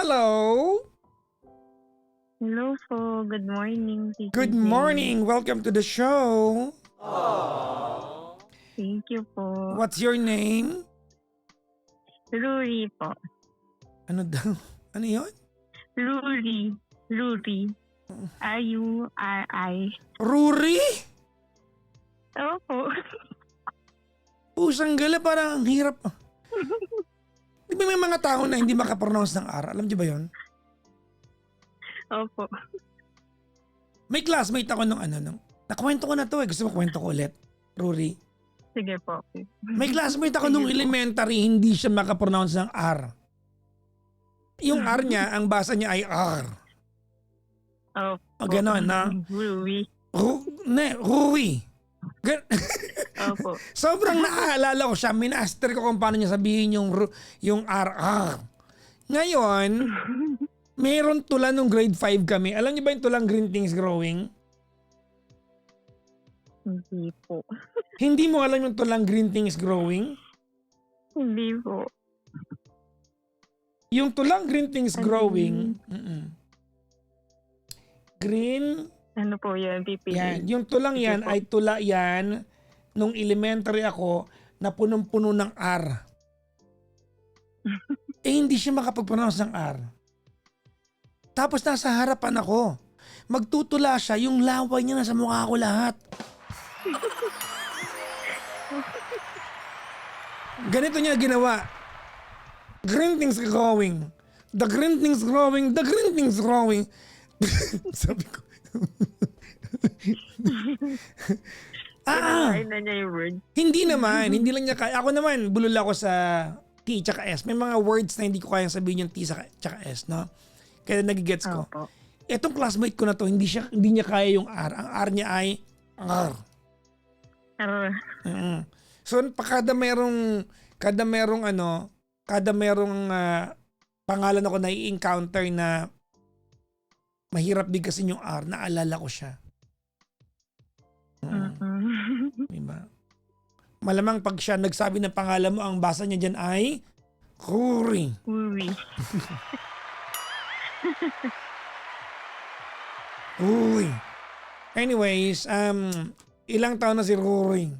Hello! Hello po. Good morning, Titi Good J. morning! Welcome to the show! Thank you po. What's your name? Ruri po. Ano daw? Ano yun? Ruri. Ruri. R-U-R-I. Ruri? Opo. Pusang gala, parang ang hirap. Di ba may mga tao na hindi makapronounce ng R? Alam niyo ba yun? Opo. May classmate ako nung nakwento ko na to eh. Gusto mo kwento ko ulit? Ruri. Sige po. May classmate ako nung elementary, hindi siya makapronounce ng R. Yung R niya, ang basa niya ay R. Opo. O gano'n, na? Ruri. Ruri. Opo. Sobrang naaalala ko siya. Minaster ko kung paano niya sabihin yung RR. Ngayon, meron tula nung grade 5 kami. Alam niyo ba yung tulang Green Things Growing? Hindi po. Hindi mo alam yung tulang Green Things Growing? Hindi po. Yung tulang Green Things Growing, green, Ano po yan, PPA? yan. Yung tulang yan ay tula yan nung elementary ako na punong-puno ng R. Hindi siya makapag-pronounce ng R. Tapos nasa harapan ako. Magtutula siya, yung laway niya nasa mukha ko lahat. Ganito niya ginawa. Green things growing. The green things growing. The green things growing. Sabi ko. Kinain na niya yung word. Hindi naman. Hindi lang niya kaya. Ako naman, bulol ako sa T tsaka S. May mga words na hindi ko kayang sabihin yung T tsaka S, no? Kaya nagigets ko. Opo. Etong classmate ko na to, hindi niya kaya yung R. Ang R niya ay R. So, kada merong pangalan ako na i-encounter na mahirap bigkasin yung R, naalala ko siya. Diba? Malamang pag siya nagsabi ng pangalan mo, ang basa niya dyan ay Ruri. Ruri. Ruri. Anyways, ilang taon na si Ruri?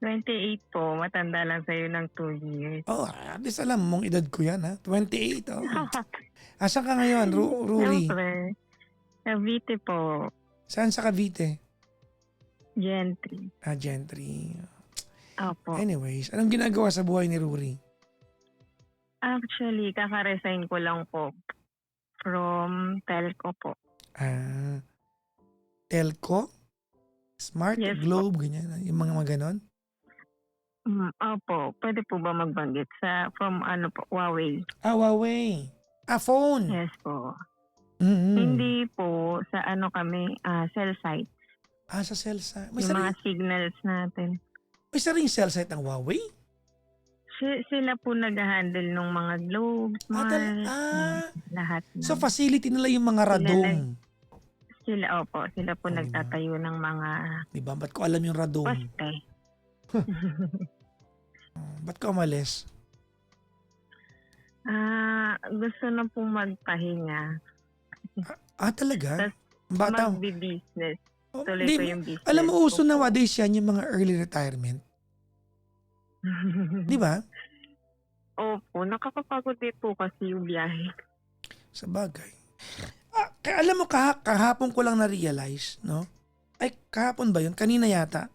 28 po. Matanda lang sa'yo ng 2 years. Oh, at least alam mong edad ko yan, ha? 28, oh. Asan ka ngayon, Ruri? Siyempre. Cavite po. Saan sa Cavite? Gentry. Gentry. Opo. Anyways, anong ginagawa sa buhay ni Ruri? Actually, kaka-resign ko lang po from telco po. Telco? Smart? Yes, Globe? Ganyan? Yung mga ganon? Opo. Pwede po ba magbanggit from Huawei? Huawei. Phone. Yes po. Mm-hmm. Hindi po sa kami, cell site. Sa cell site. Yung mga signals natin. May sariling cell site ng Huawei? Sila po nag-handle ng mga globe, smart, lahat. So facility nila yung mga radong. Sila po nagtatayo ng mga diba? Ba't ko alam yung radong? poste. Ba't ka umalis? Gusto na pong magpahinga. Talaga? Bata? Magbi-business. Tuloy ko yung business. Alam mo, uso nowadays yan yung mga early retirement. Di ba? Opo, nakakapagod din po kasi yung biyahe. Sa bagay. Kaya alam mo, kahapon ko lang na-realize, no? Ay, kahapon ba yun? Kanina yata.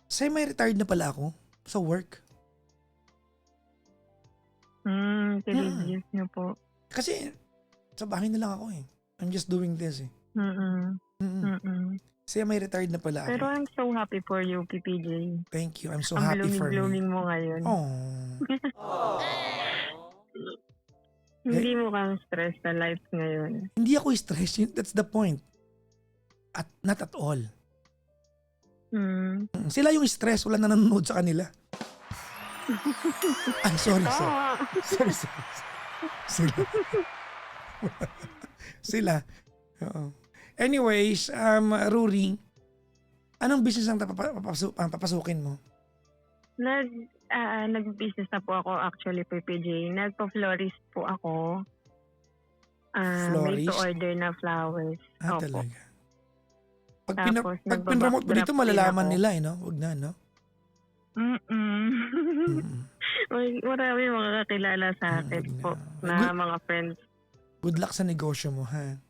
Semi-retired na pala ako sa work. 3 years na po. Kasi, sa bahay na lang ako eh. I'm just doing this eh. Semi-retired na pala ako. Pero I'm so happy for you, PPJ. Thank you. I'm so happy for me. Ang blooming mo ngayon. Hindi mo kang stress sa life ngayon. Hindi ako stressed. That's the point. Not at all. Sila yung stress. Wala na nanonood sa kanila. Ay, sorry. Sila. Oo. Anyways, Ruri, anong business ang papasukin mo? Nag-business na po ako actually, PPJ. Nagpa-florist po ako. Made to Florist? order na flowers. Opo. Talaga. Pag, Tapos, pag pinromote mo dito, nagba-backdrop din malalaman ako. nila no? Huwag na, no? Mm. Marami mga kakilala sa akin Huwag na. po na Good, mga friends. good luck sa negosyo mo, ha?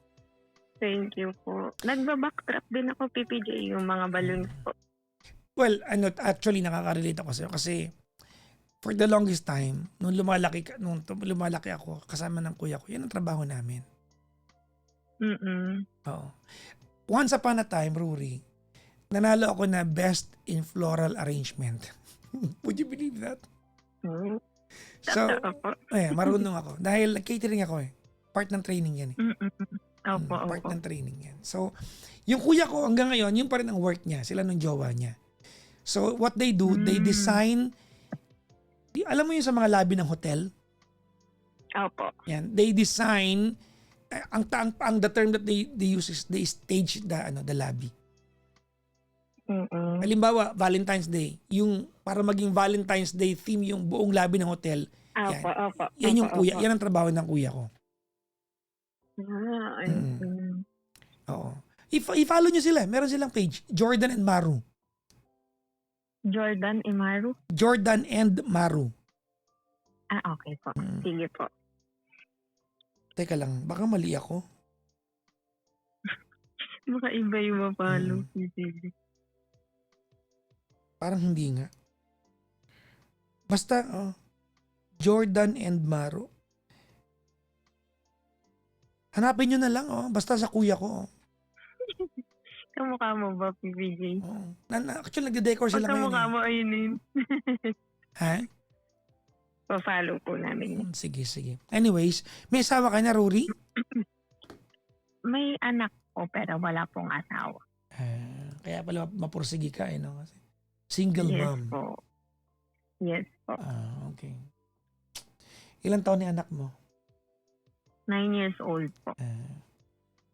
Thank you po. Nagba-backdrop din ako, PPJ, yung mga balloons po. Well, actually, nakaka-relate ako sa'yo kasi for the longest time, nung lumalaki ako, kasama ng kuya ko, yan ang trabaho namin. Oo. Once upon a time, Rory, nanalo ako na best in floral arrangement. Would you believe that? So, marunong ako. Dahil catering ako eh. Part ng training yan eh. Opo, Part opo. ng training yan. So, yung kuya ko hanggang ngayon, yun pa rin ang work niya. Sila ng jowa niya. So, what they do, they design, alam mo yun sa mga lobby ng hotel? Opo. Yan. They design, the term that they use is they stage the lobby. Halimbawa, Valentine's Day. Yung para maging Valentine's Day theme yung buong lobby ng hotel. Yan. Opo. Yan yung Opo, kuya. opo. Yan ang trabaho ng kuya ko. Oo. I-follow nyo sila. Meron silang page. Jordan and Maru. Jordan Imaru? Jordan and Maru. Okay po. Sige po. Teka lang. Baka mali ako. Baka iba yung mapalo, PPJ. Parang hindi nga. Basta, Jordan and Maru. Hanapin nyo na lang, basta sa kuya ko. Kamukha mo ba, PPJ? Actually, nagde-decor Pag sila ngayon. kamukha mo, ayun yun. Ha? Pa-follow po namin. Sige. Anyways, may asawa ka na, Rory? May anak ko, pero wala pong asawa. Kaya pala mapursigi ka, no? Kasi single mom. Yes po. Okay. Ilang taon ni anak mo? 9 years old po.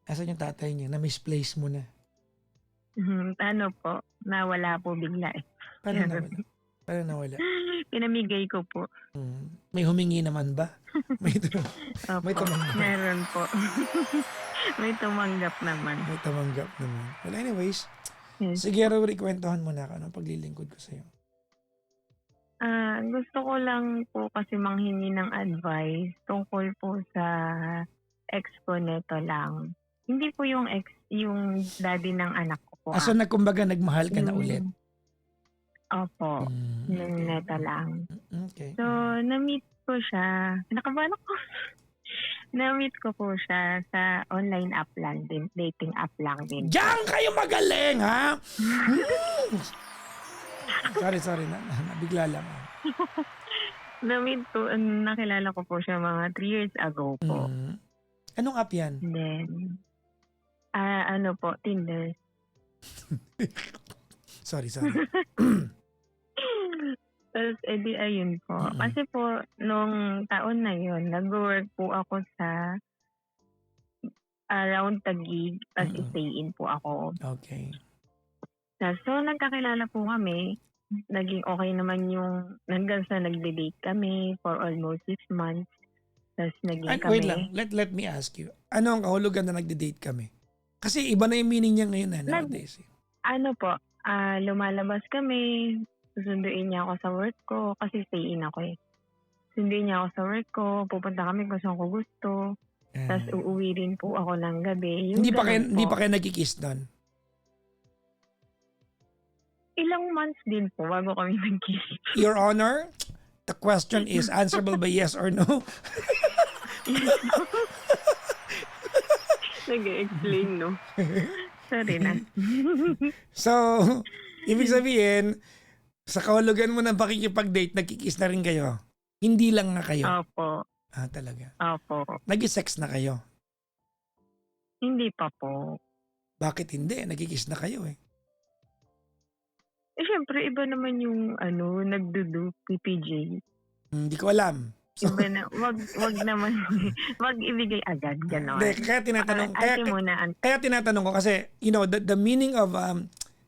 Asan yung tatay niya? Na-misplace mo na. Ano po, nawala po bigla eh. Paano nawala? Pinamigay ko po. May humingi naman ba? May Opo, tumanggap. meron po. May tumanggap naman. May tumanggap naman. Well, anyways, Yes. sige, Rory, kwentuhan mo na ako ng paglilingkod ko sa'yo. Gusto ko lang po kasi manghingi ng advice tungkol po sa ex ko neto lang. Hindi po yung ex, yung daddy ng anak ko po. So, nagmahal ka na ulit? Opo, yung neto lang. Okay. So, na-meet ko siya. Nakabalak ko. Na-meet ko po siya sa online app lang din. Dating app lang din. Diyan kayo magaling, ha? Sorry. Nabigla lang. Na-meet ko, nakilala ko po siya mga 3 years ago po. Anong app yan? And then, ano po, Tinder. Sorry. Tapos, edi ayun po. Kasi po, nung taon na yun, nag-work po ako sa around Taguig, tapos stay-in po ako. Okay. So, nagkakilala po kami. Naging okay naman yung, hanggang sa nagde-date kami for almost 6 months. Tapos naging kami. Wait lang, let me ask you. Ano ang kahulugan na nagde-date kami? Kasi iba na yung meaning niya ngayon nowadays. Ano po, lumalabas kami, susunduin niya ako sa work ko, kasi stay-in ako eh. Sunduin niya ako sa work ko, pupunta kami kung saan ko gusto, tapos uuwi rin po ako ng gabi. Yung Hindi pa po. kayo nagkikiss doon? Ilang months din po bago kami nag-kiss. Your Honor, the question is answerable by yes or no. Nag-explain, no? Sorry na. So, ibig sabihin, sa kahulugan mo ng pakikipag-date, nagkikiss na rin kayo. Hindi lang na kayo. Opo. Talaga. Opo. Nag-sex na kayo. Hindi pa po. Bakit hindi? Nagkikiss na kayo eh. Siyempre, iba naman yung nagdudu, PPJ. Hindi ko alam. So, Iba na, wag naman, wag ibigay agad, gano'n. Hindi, kaya tinatanong, kaya tinatanong ko kasi, the meaning of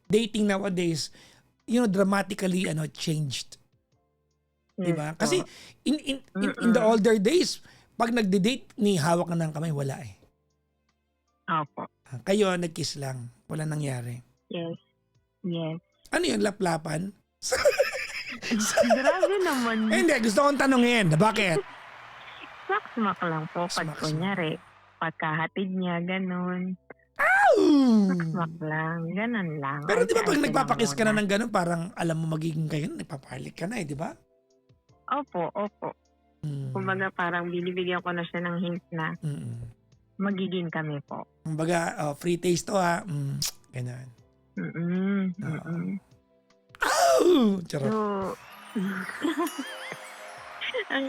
dating nowadays, dramatically changed. Di Yes ba? po. Kasi in the older days, pag nagde-date, ni hawak na ng kamay, wala eh. Opo. Kayo, nag-kiss lang. Wala nangyari. Yes. Yes. Ano yun, laplapan? Grabe naman. Hindi, gusto kong tanungin. Bakit? Smack-smack lang po. Pag Smack-smack. kunyari, pagkahatid niya, ganun. Smack-smack lang. Ganun lang. Pero di ba pag Ante-ante lang nagpapakiss ka na muna. ng ganun, parang alam mo magiging kayo, nagpaparlik ka na eh, di ba? Opo. Kumbaga parang binibigyan ko na siya ng hint na magiging kami po. Kumbaga, free taste to ha. Ganun. Charot. So, ang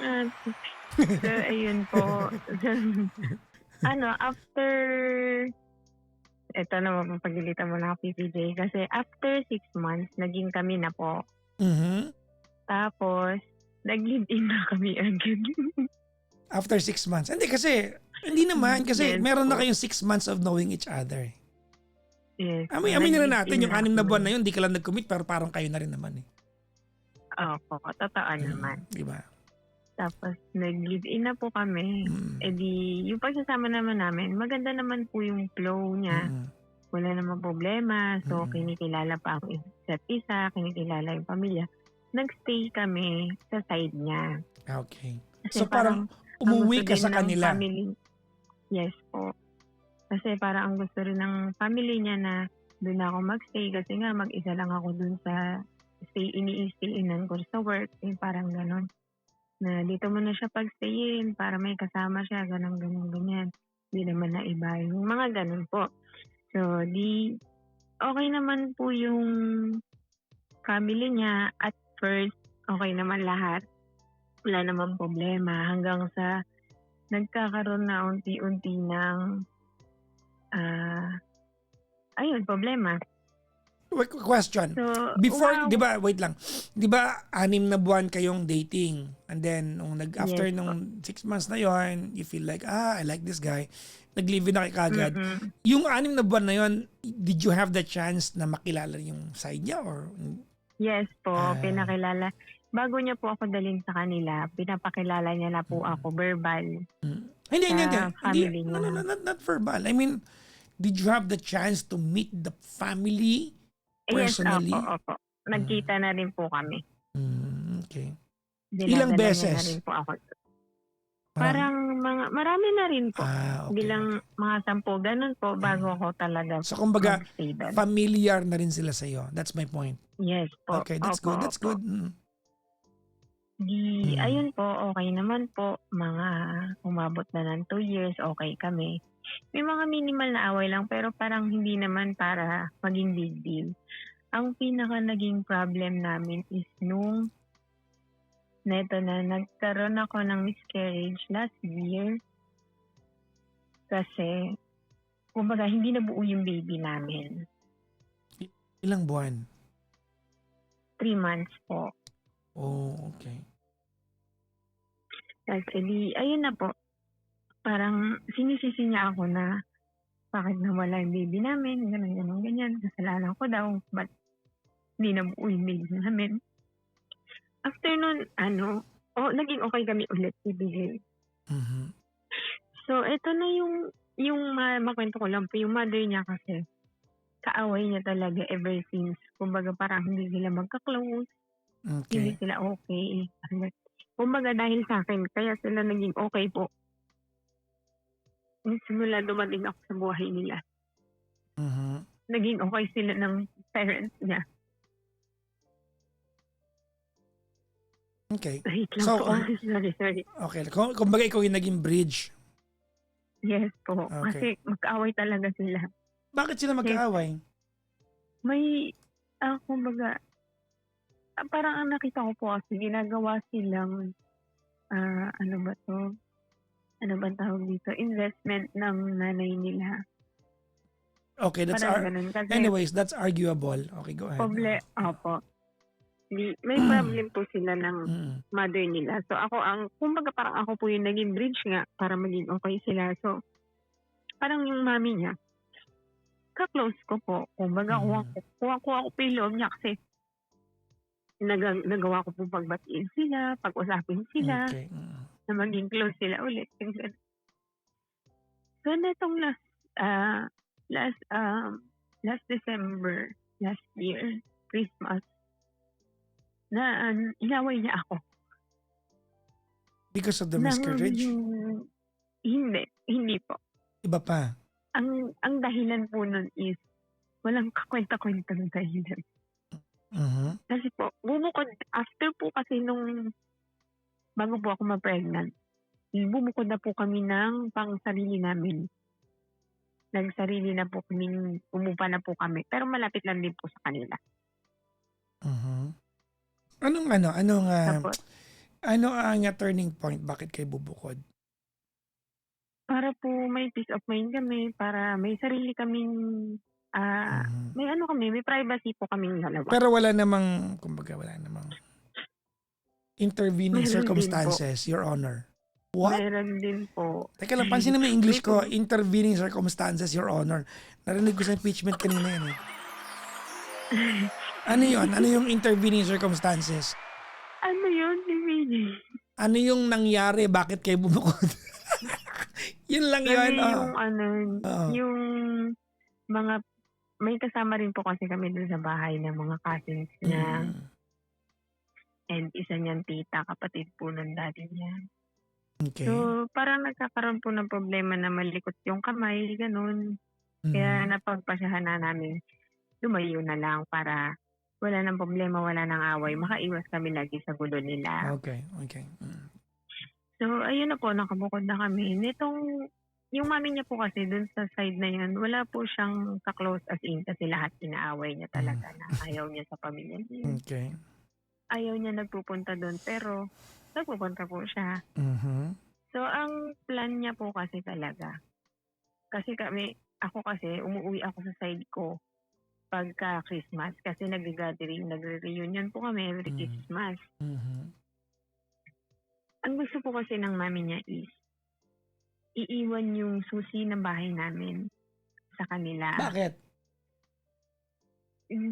so, ayun po. After, ito na mapapagilitan mo na ako, PPJ, kasi after 6 months, naging kami na po. Tapos, nag-live-in na kami again. After 6 months. Hindi naman, kasi Yes meron na po. kayong 6 months of knowing each other. Yes. Aminin na natin, yung 6 na buwan kami. na yun, di ka lang nag-commit, pero parang kayo na rin naman eh. Opo, totoo naman. Di ba? Tapos, nag-live-in na po kami. E di, yung pagsasama naman namin, maganda naman po yung flow niya. Wala namang problema. So, kinikilala pa ang isa't isa, kinikilala yung pamilya. Nag-stay kami sa side niya. Okay. Kasi So, parang umuwi ka sa kanila. Family, yes po. Kasi parang ang gusto rin ng family niya na doon ako mag-stay kasi nga mag-isa lang ako doon sa ini-stay-inan ko sa work. Parang ganon. Na dito mo na siya pag-stayin para may kasama siya, ganyan. Hindi naman na iba. Yung mga ganon po. So, okay naman po yung family niya. At first, okay naman lahat. Wala naman problema. Hanggang sa nagkakaroon na unti-unti ng problema. Question. So, Before, di ba, wait lang. Di ba, 6 na buwan kayong dating? And then, after Yes, nung 6 months na yon, you feel like, I like this guy. Nag-live-in na kayo kagad. Yung 6 na buwan na yon, did you have the chance na makilala yung side niya? Or? Yes po, pinakilala. Bago niya po ako dalhin sa kanila, pinapakilala niya na po ako verbal. Hindi. Family No, niya. not verbal. I mean, did you have the chance to meet the family personally? Yes, opo. Nagkita na rin po kami. Okay. Dinadala Ilang niya beses? na rin po ako. Parang marami na rin po. Okay. Bilang mga 10, ganun po, bago ako talaga So, kumbaga, mag-stay doon. familiar na rin sila sa'yo. That's my point. Yes po. Okay, that's Opo, good. That's opo. good. Ayun po, okay naman po. Mga umabot na ng 2 years, okay kami. May mga minimal na away lang, pero parang hindi naman para maging big deal. Ang pinaka naging problem namin is nung nagkaroon ako ng miscarriage last year. Kasi, kumbaga, hindi nabuo yung baby namin. Ilang buwan? 3 months po. Oh, okay. Actually, ayun na po. Parang sinisisi niya ako na bakit nawala yung baby namin, ganyan. Kasalanan ko daw, but hindi nabuo yung baby namin. After nun, naging okay kami ulit, ibigay. So, ito na yung makwento ko lang po, yung mother niya kasi, kaaway niya talaga ever since. Kumbaga parang hindi sila magka-close, hindi sila okay. Kumbaga dahil sa akin, kaya sila naging okay po. Simula dumating ako sa buhay nila. Naging okay sila ng parents niya. Okay. Wait lang So, po. Sorry. Okay. Kumbaga ikaw yung naging bridge. Yes po. Okay. Kasi mag-away talaga sila. Bakit sila magkaaway? May, kumbaga, parang ang nakita ko po kasi ginagawa silang, ano ba to? Ano ba tawag dito? Investment ng nanay nila. Okay, that's ganun. Kasi anyways, that's arguable. Okay, go ahead. Opo. May problem po sila ng mother nila. So kumbaga parang ako po yung naging bridge nga para maging okay sila. So, parang yung mami niya, ka-close ko po. Kumbaga, kuha ko po yung loob niya kasi nagawa ko po pagbatiin sila, pag-usapin sila, Okay. na maging close sila ulit. So, netong last, last December, last year, Christmas, na inaway niya ako. Because of the Nang miscarriage? hindi po. Iba pa? Ang dahilan po nun is, walang kakwenta-kwentang dahilan. Kasi po, bumukod, after po kasi bago po ako ma-pregnant, bumukod na po kami ng pang-sarili namin. Nagsarili na po kami, umupa na po kami. Pero malapit lang din po sa kanila. Anong Tapos, ang turning point? Bakit kayo bubukod? para po may peace of mind kami, para may sarili kaming, may privacy po kaming dalawa. Pero wala namang intervening Meron circumstances, Your Honor. What? Meron din po. Teka lang, pansin naman yung English ko, intervening circumstances, Your Honor. Narinig ko sa impeachment kanina yan eh. Ano yun? Ano yung intervening circumstances? Ano yun, Divini? Ano yung nangyari? Bakit kayo bumukod? Yun lang yun. Yung mga, may kasama rin po kasi kami dun sa bahay ng mga cousins niya. And isa niyang tita, kapatid po ng daddy niya. Okay. So, parang nagkakaroon po ng problema na malikot yung kamay, ganun. Kaya napagpasyahan na namin, lumayo na lang para wala nang problema, wala nang away. Makaiwas kami lagi sa gulo nila. Okay. So, ayun na po, nakabukod na kami. Yung mami niya po kasi dun sa side na yun, wala po siyang ka-close as in kasi lahat inaaway niya talaga na ayaw niya sa pamilya niya. Okay. Ayaw niya nagpupunta dun, pero nagpupunta po siya. So, ang plan niya po kasi talaga, kasi ako kasi, umuwi ako sa side ko pagka Christmas kasi nagre-reunion po kami every Christmas. Ang gusto po kasi ng mami niya is, iiwan yung susi ng bahay namin sa kanila. Bakit?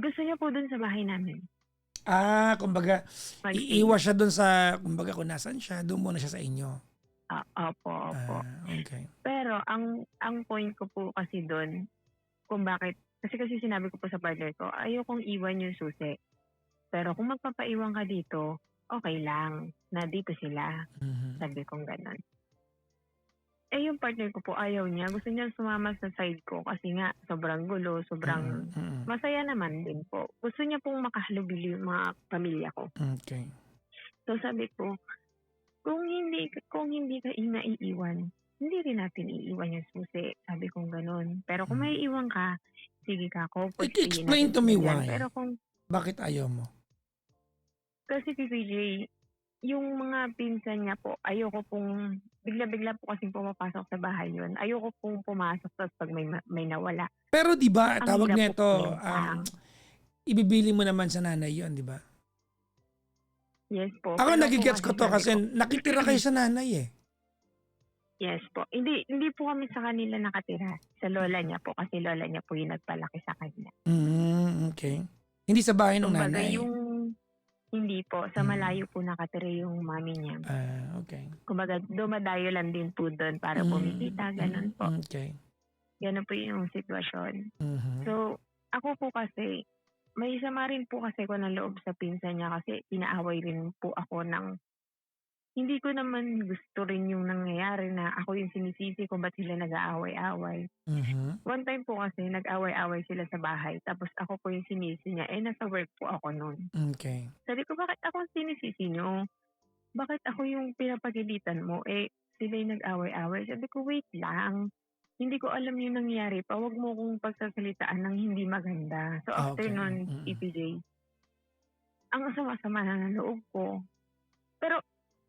Gusto niya po dun sa bahay namin. Kumbaga, iiwas siya dun sa, kumbaga kung nasan siya, doon muna siya sa inyo. Opo. Okay. Pero, ang point ko po kasi dun, kung bakit, kasi sinabi ko po sa partner ko, ayokong iwan yung susi. Pero kung magpapaiwan ka dito, okay lang, na dito sila. Sabi kong ganon. Yung partner ko po, ayaw niya. Gusto niya sumama sa side ko kasi nga, sobrang gulo, sobrang masaya naman din po. Gusto niya pong makahalubili yung mga pamilya ko. Okay. So sabi ko, kung hindi ka naiiwan, hindi rin natin iiwan yung susi. Sabi kong ganun. Pero kung may iwan ka, sige ka ako. Explain to me why. Pero bakit ayaw mo? Kasi PJ, yung mga pinsan niya po, ayoko pong, bigla-bigla po kasing pumapasok sa bahay yun. Ayoko pong pumasok tapos pag may nawala. Pero di ba tawag hirap nito, po kuminsang. ibibili mo naman sa nanay yun, di ba? Yes po. Ako Pero nagigets ko to sabi kasi nakitira kayo sa nanay eh. Yes po. Hindi po kami sa kanila nakatira. Sa lola niya po kasi lola niya po yung nagpalaki sa kanila. Okay. Hindi sa bahay ng Kumbaga nanay? Hindi po. Sa malayo po nakatira yung mami niya. Okay. Kumbaga dumadayo lang din po doon para bumisita. Ganun po. Okay. Ganun po yung sitwasyon. So, ako po kasi, may sama rin po kasi ko ng loob sa pinsan niya kasi inaaway rin po ako ng hindi ko naman gusto rin yung nangyayari na ako yung sinisisi kung ba't sila nag-aaway-away. One time po kasi nag-away-away sila sa bahay tapos ako po yung sinisi niya. Nasa work po ako noon. Okay. Sabi ko, bakit ako sinisisi niyo? Bakit ako yung pinapagilitan mo? Sila yung nag-away-away. Sabi ko, wait lang. Hindi ko alam yung nangyari pa. Huwag mo kong pagsasalitaan ng hindi maganda. So after nun, EPJ, ang sama-sama na ng loob ko. Pero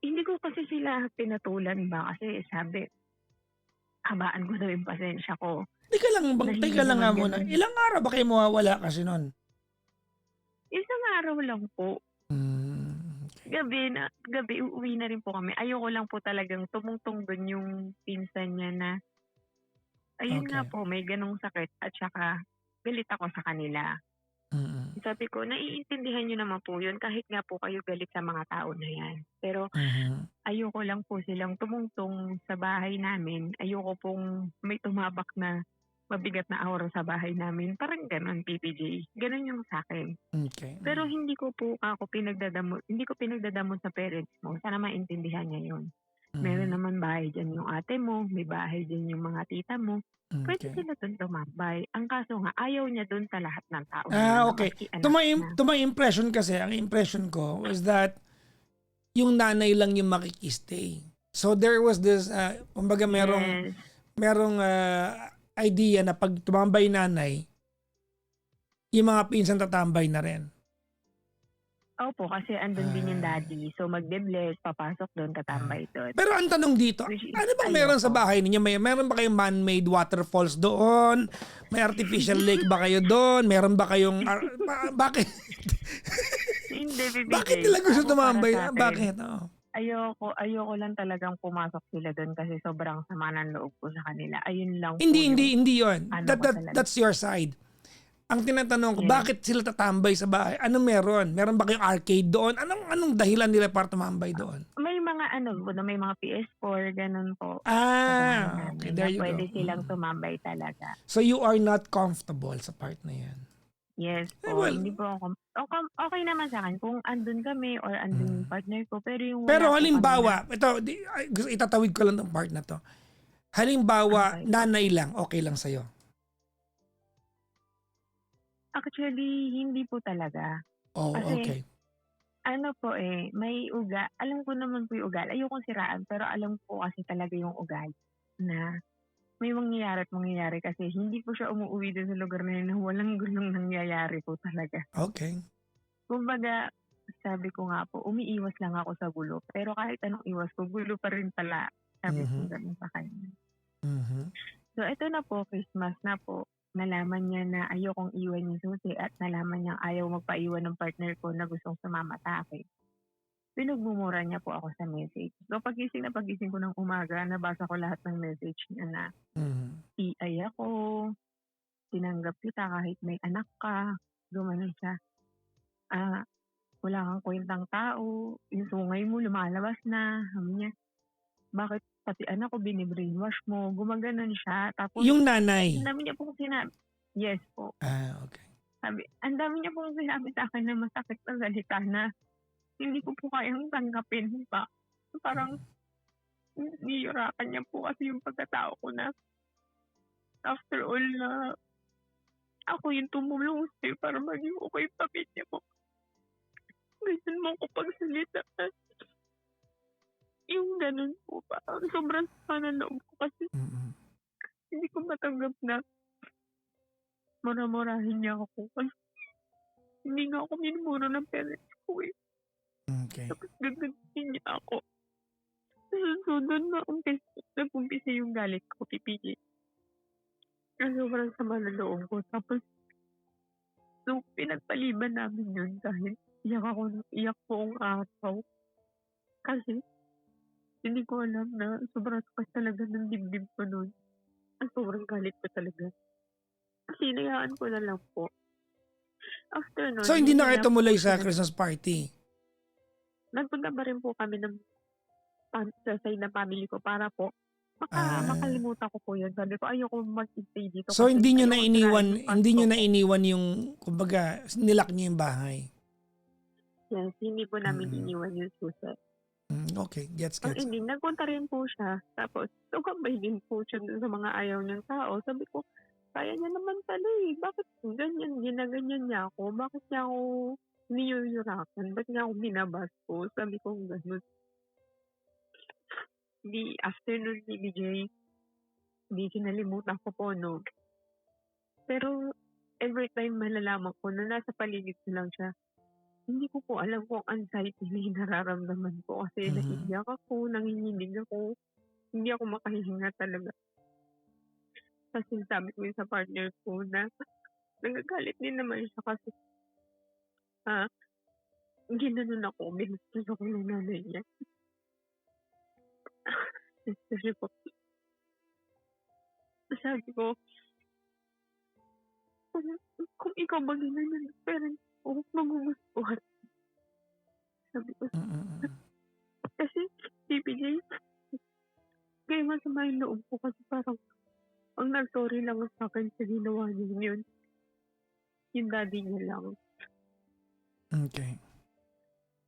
hindi ko kasi sila pinatulan ba? Kasi sabi, habaan ko daw yung pasensya ko. Teka lang nga muna. Ilang araw ba kayo mawawala kasi nun? Isang araw lang po. Gabi, uuwi na rin po kami. Ayoko lang po talagang tumungtong doon yung pinsan niya na ayun nga po, may ganong sakit at saka galit ako sa kanila. sabi ko, naiintindihan niyo naman po yun kahit nga po kayo galit sa mga tao na yan. Pero Mhm. ayoko lang po silang tumungtong sa bahay namin. Ayoko pong may tumabak na mabigat na aura sa bahay namin. Parang gano'n, PPJ. Gano'n yung sa akin. Okay. Pero hindi ko hindi ko pinagdadamot sa parents mo. Sana maintindihan niya yun. Meron Mhm. naman bahay dyan yung ate mo, may bahay dyan yung mga tita mo. Pwede Okay. sila dun tumambay. Ang kaso nga, ayaw niya dun sa lahat ng tao na yun na Okay. maski anak niya. To my impression kasi, ang impression ko was that yung nanay lang yung makikistay. So there was this, kumbaga Yes. merong idea na pag tumambay nanay, yung mga pinsan tatambay na rin. Opo, kasi andun din yung Ah. daddy. So magbe-bless, papasok doon, tatambay doon. Pero ang tanong dito, Which is, ano bang meron sa ayoko. bahay ninyo? Meron ba kayong man-made waterfalls doon? May artificial lake ba kayo doon? Meron ba kayong, bakit? Hindi, Bakit BBJ. nila gusto Ako para tumambay? sa akin, Bakit? Oo. ayoko lang talagang pumasok sila doon kasi sobrang sama ng loob ko sa kanila. Ayun lang po Hindi, yung hindi yun. ano ko talaga. That's your side. Ang tinatanong ko, Yes. bakit sila tatambay sa bahay? Ano meron? Meron ba kayong arcade doon? Anong dahilan nila para tumambay doon? May mga may mga PS4, ganun po sa bahay Okay, namin there na you go. pwede silang tumambay talaga. So you are not comfortable sa part na yan? Yes po, Well, hindi po ako, okay naman sa akin kung andun kami or andun yung partner ko, pero yung wala pero po kami halimbawa, itatawid ko lang ng part na to. Halimbawa, okay po. nanay lang, okay lang sa'yo. Actually, hindi po talaga. Oh, Kasi, okay. ano po may alam ko naman po yung ugali. Ayokong siraan, pero alam ko kasi talaga yung ugali na may mangyayari kasi hindi po siya umuwi dun sa lugar na yun na walang gulong nangyayari po talaga. Okay. Kumbaga, sabi ko nga po, umiiwas lang ako sa gulo. Pero kahit anong iwas ko, gulo pa rin pala. Sabi ko ganun sa kanya. Mhm. So, ito na po, Christmas na po. Nalaman niya na ayokong iwan yung susi at nalaman niya ayaw magpaiwan ng partner ko na gustong sumama sa akin. Pinagmumura niya po ako sa message. So, pagising ko ng umaga, nabasa ko lahat ng message niya na Mhm. PI ako, tinanggap kita kahit may anak ka, gumanon siya. Wala kang kwentang tao, yung sungay mo lumalabas na, sabi niya. Bakit pati anak ko bini-brainwash mo, gumaganon siya. Tapos, Yung ang nanay. dami niya pong sinabi. Yes po. Okay. Ang dami niya pong sinabi sa akin na masakit na salita na hindi ko po kayang tanggapin pa. Parang niyurakan niya po kasi yung pagkatao ko na after all na ako yung tumulong sa'yo para maging okay yung pamilya mo. Ganyan mo ko pagsalita. Yung ganun po, parang sobrang sama ng loob ko kasi Mhm. hindi ko matanggap na mura-murahin niya ako kasi hindi nga ako minumura ng parents ko eh. Okay. Tapos gagantiin niya ako. So doon nag-umpisa yung galit ko, PPJ. Kasi sobrang sama ng loob ko. Tapos, so pinagpaliban namin yun dahil iyak po ang araw. Kasi, hindi ko alam na sobrang takas talaga ng dibdib ko noon. Ang sobrang galit ko talaga. Kasi hinayaan ko na lang po. After nun, So hindi na kayo na po tumuloy sa siya Christmas party? nagpunta pa rin po kami sa side ng family ko para po Ah. makalimutan ko po yun. Sabi ko, ayoko mag-stay dito So kasi hindi nyo ayoko sirain yung hindi Pasko nyo na ko. iniwan yung, kumbaga, nilak nyo yung bahay? Yes, hindi po namin Mm. iniwan yung susi. Okay, gets. Ang ending, nagpunta rin po siya. Tapos, sugambay din po siya dun sa mga ayaw niyang tao. Sabi ko, kaya niya naman pala eh. Bakit ganyan, ginaganyan niya ako? Bakit niya ako niyuyurakan? Ba't niya ako binabasto? Sabi ko, gano'n. Di, afternoon ni BJ, di kinalimutan ko po, no. Pero, every time malalaman ko na nasa paligid ko lang siya, hindi ko po alam kung anxiety na yung nararamdaman ko kasi naiiyak ako, nanginginig ako, hindi ako makahinga talaga. Kasi sabi ko yun sa partner ko na nagagalit din naman siya kasi ginanon ako, binastos ako ng nanay niya. Kasi po, sabi ko, kung ikaw ba ginanon ng parents o magugustuhan. Sabi ko, kasi PPJ, kaya masama yung loob ko kasi parang ang nag-sorry lang sa akin sa ginawa niya yun. Yung daddy niya lang. Okay.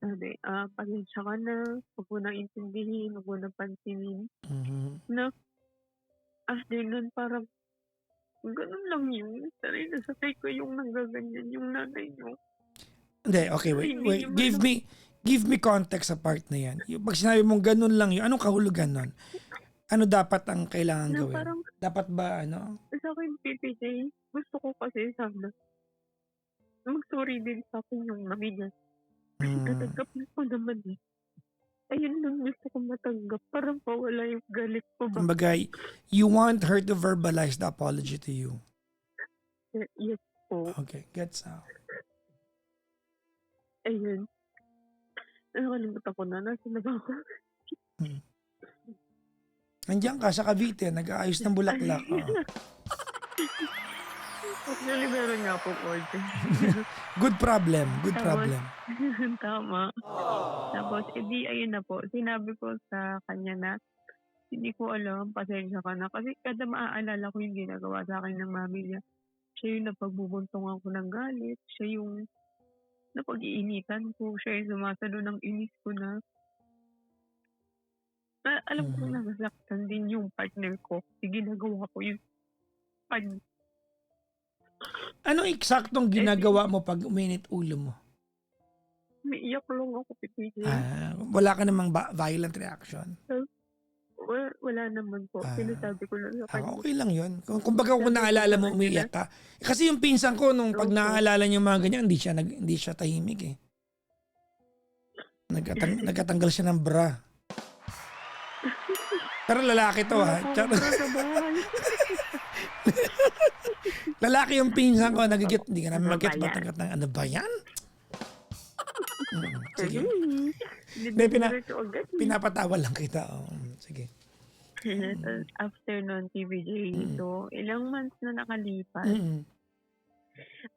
Sabi, pasensya ka na, huwag mo nang intindihin, huwag mo nang pansinin. Na, after nun, parang, ganun lang yun. Sanay na sakay ko yung nanggaganyan yung nanay niyo. Hindi, okay, wait. Hindi niyo Give me context sa part na yan. Yung pag sinabi mong ganun lang yun, anong kahulugan nun? Ano dapat ang kailangan na gawin? parang, Dapat ba, sa akin, PPJ, gusto ko kasi sana, mag-sorry din sa akin yung mami niya. Kasi tatanggap niya ko naman eh. Ayun lang gusto ko matanggap. Parang pawala yung galit ko ba? kumbaga, you want her to verbalize the apology to you. Yes po. Okay, gets out. Ayun. Nakalimutan ko na. Nasa na ba ako? Nandiyan ka sa Cavite, nag-aayos ng bulaklak. Actually, meron nga po order. Good problem, good Tapos, problem. Tama. Tapos, edi ayun na po. Sinabi ko sa kanya na hindi ko alam, pasensya ka na. Kasi kada maaalala ko yung ginagawa sa akin ng mami niya, siya yung napagbubuntungan ko ng galit. Siya yung napag-iinitan ko. Siya yung sumasalo ng inis ko na. Alam ko na nasaktan din yung partner ko. Ginagawa ko yung Anong eksaktong ginagawa mo pag uminit ulo mo? Umiiyak lang ako, PPJ. Wala ka namang violent reaction? Wala naman po. Sinasabi ko lang sa kanya. Okay lang yun. Kumbaga kung naalala mo, umiiyak ka. Kasi yung pinsan ko, nung pag naaalala niya mga ganyan, hindi siya tahimik eh. Nagkatanggal siya ng bra. Pero lalaki to ha. Lalaki yung pinsan ko, nagigit, hindi ka namin mag-get matangkat ng ano ba yan? Sige. Pinapatawa lang kita. Sige. After nun, TVJ, so ilang months na nakalipas,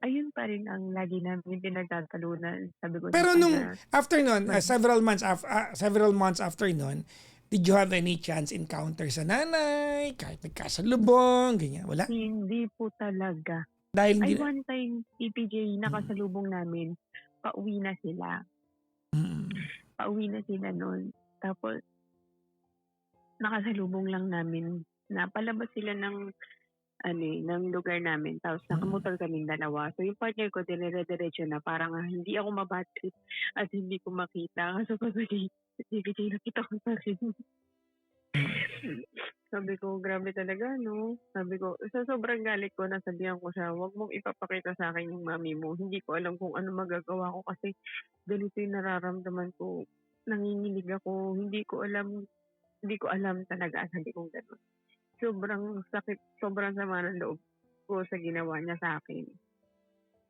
ayun pa rin ang lagi namin pinagtatalunan. Sabi ko pero nung after nun, several months after nun, did you have any chance encounter sa nanay? Kahit nagkasalubong, ganyan? Wala? Hindi po talaga. Dahil ay, one time, PPJ, nakasalubong namin, pauwi na sila. Pauwi na sila nun. Tapos, nakasalubong lang namin na palabas sila ng lugar namin. Tapos, nakamotor kaming dalawa. So, yung partner ko, dire-diretso na. Parang hindi ako mabatid at hindi ko makita. So, pag-PPJ, nakita ko pa rin. Sabi ko, grabe talaga, no? Sabi ko, sa sobrang galit ko, nasabihan ko siya, huwag mong ipapakita sa akin yung mami mo. Hindi ko alam kung ano magagawa ko kasi ganito yung nararamdaman ko. Nanginginig ako. Hindi ko alam talaga. Sabi ko gano'n. Sobrang sakit, sobrang sama ng loob ko sa ginawa niya sa akin.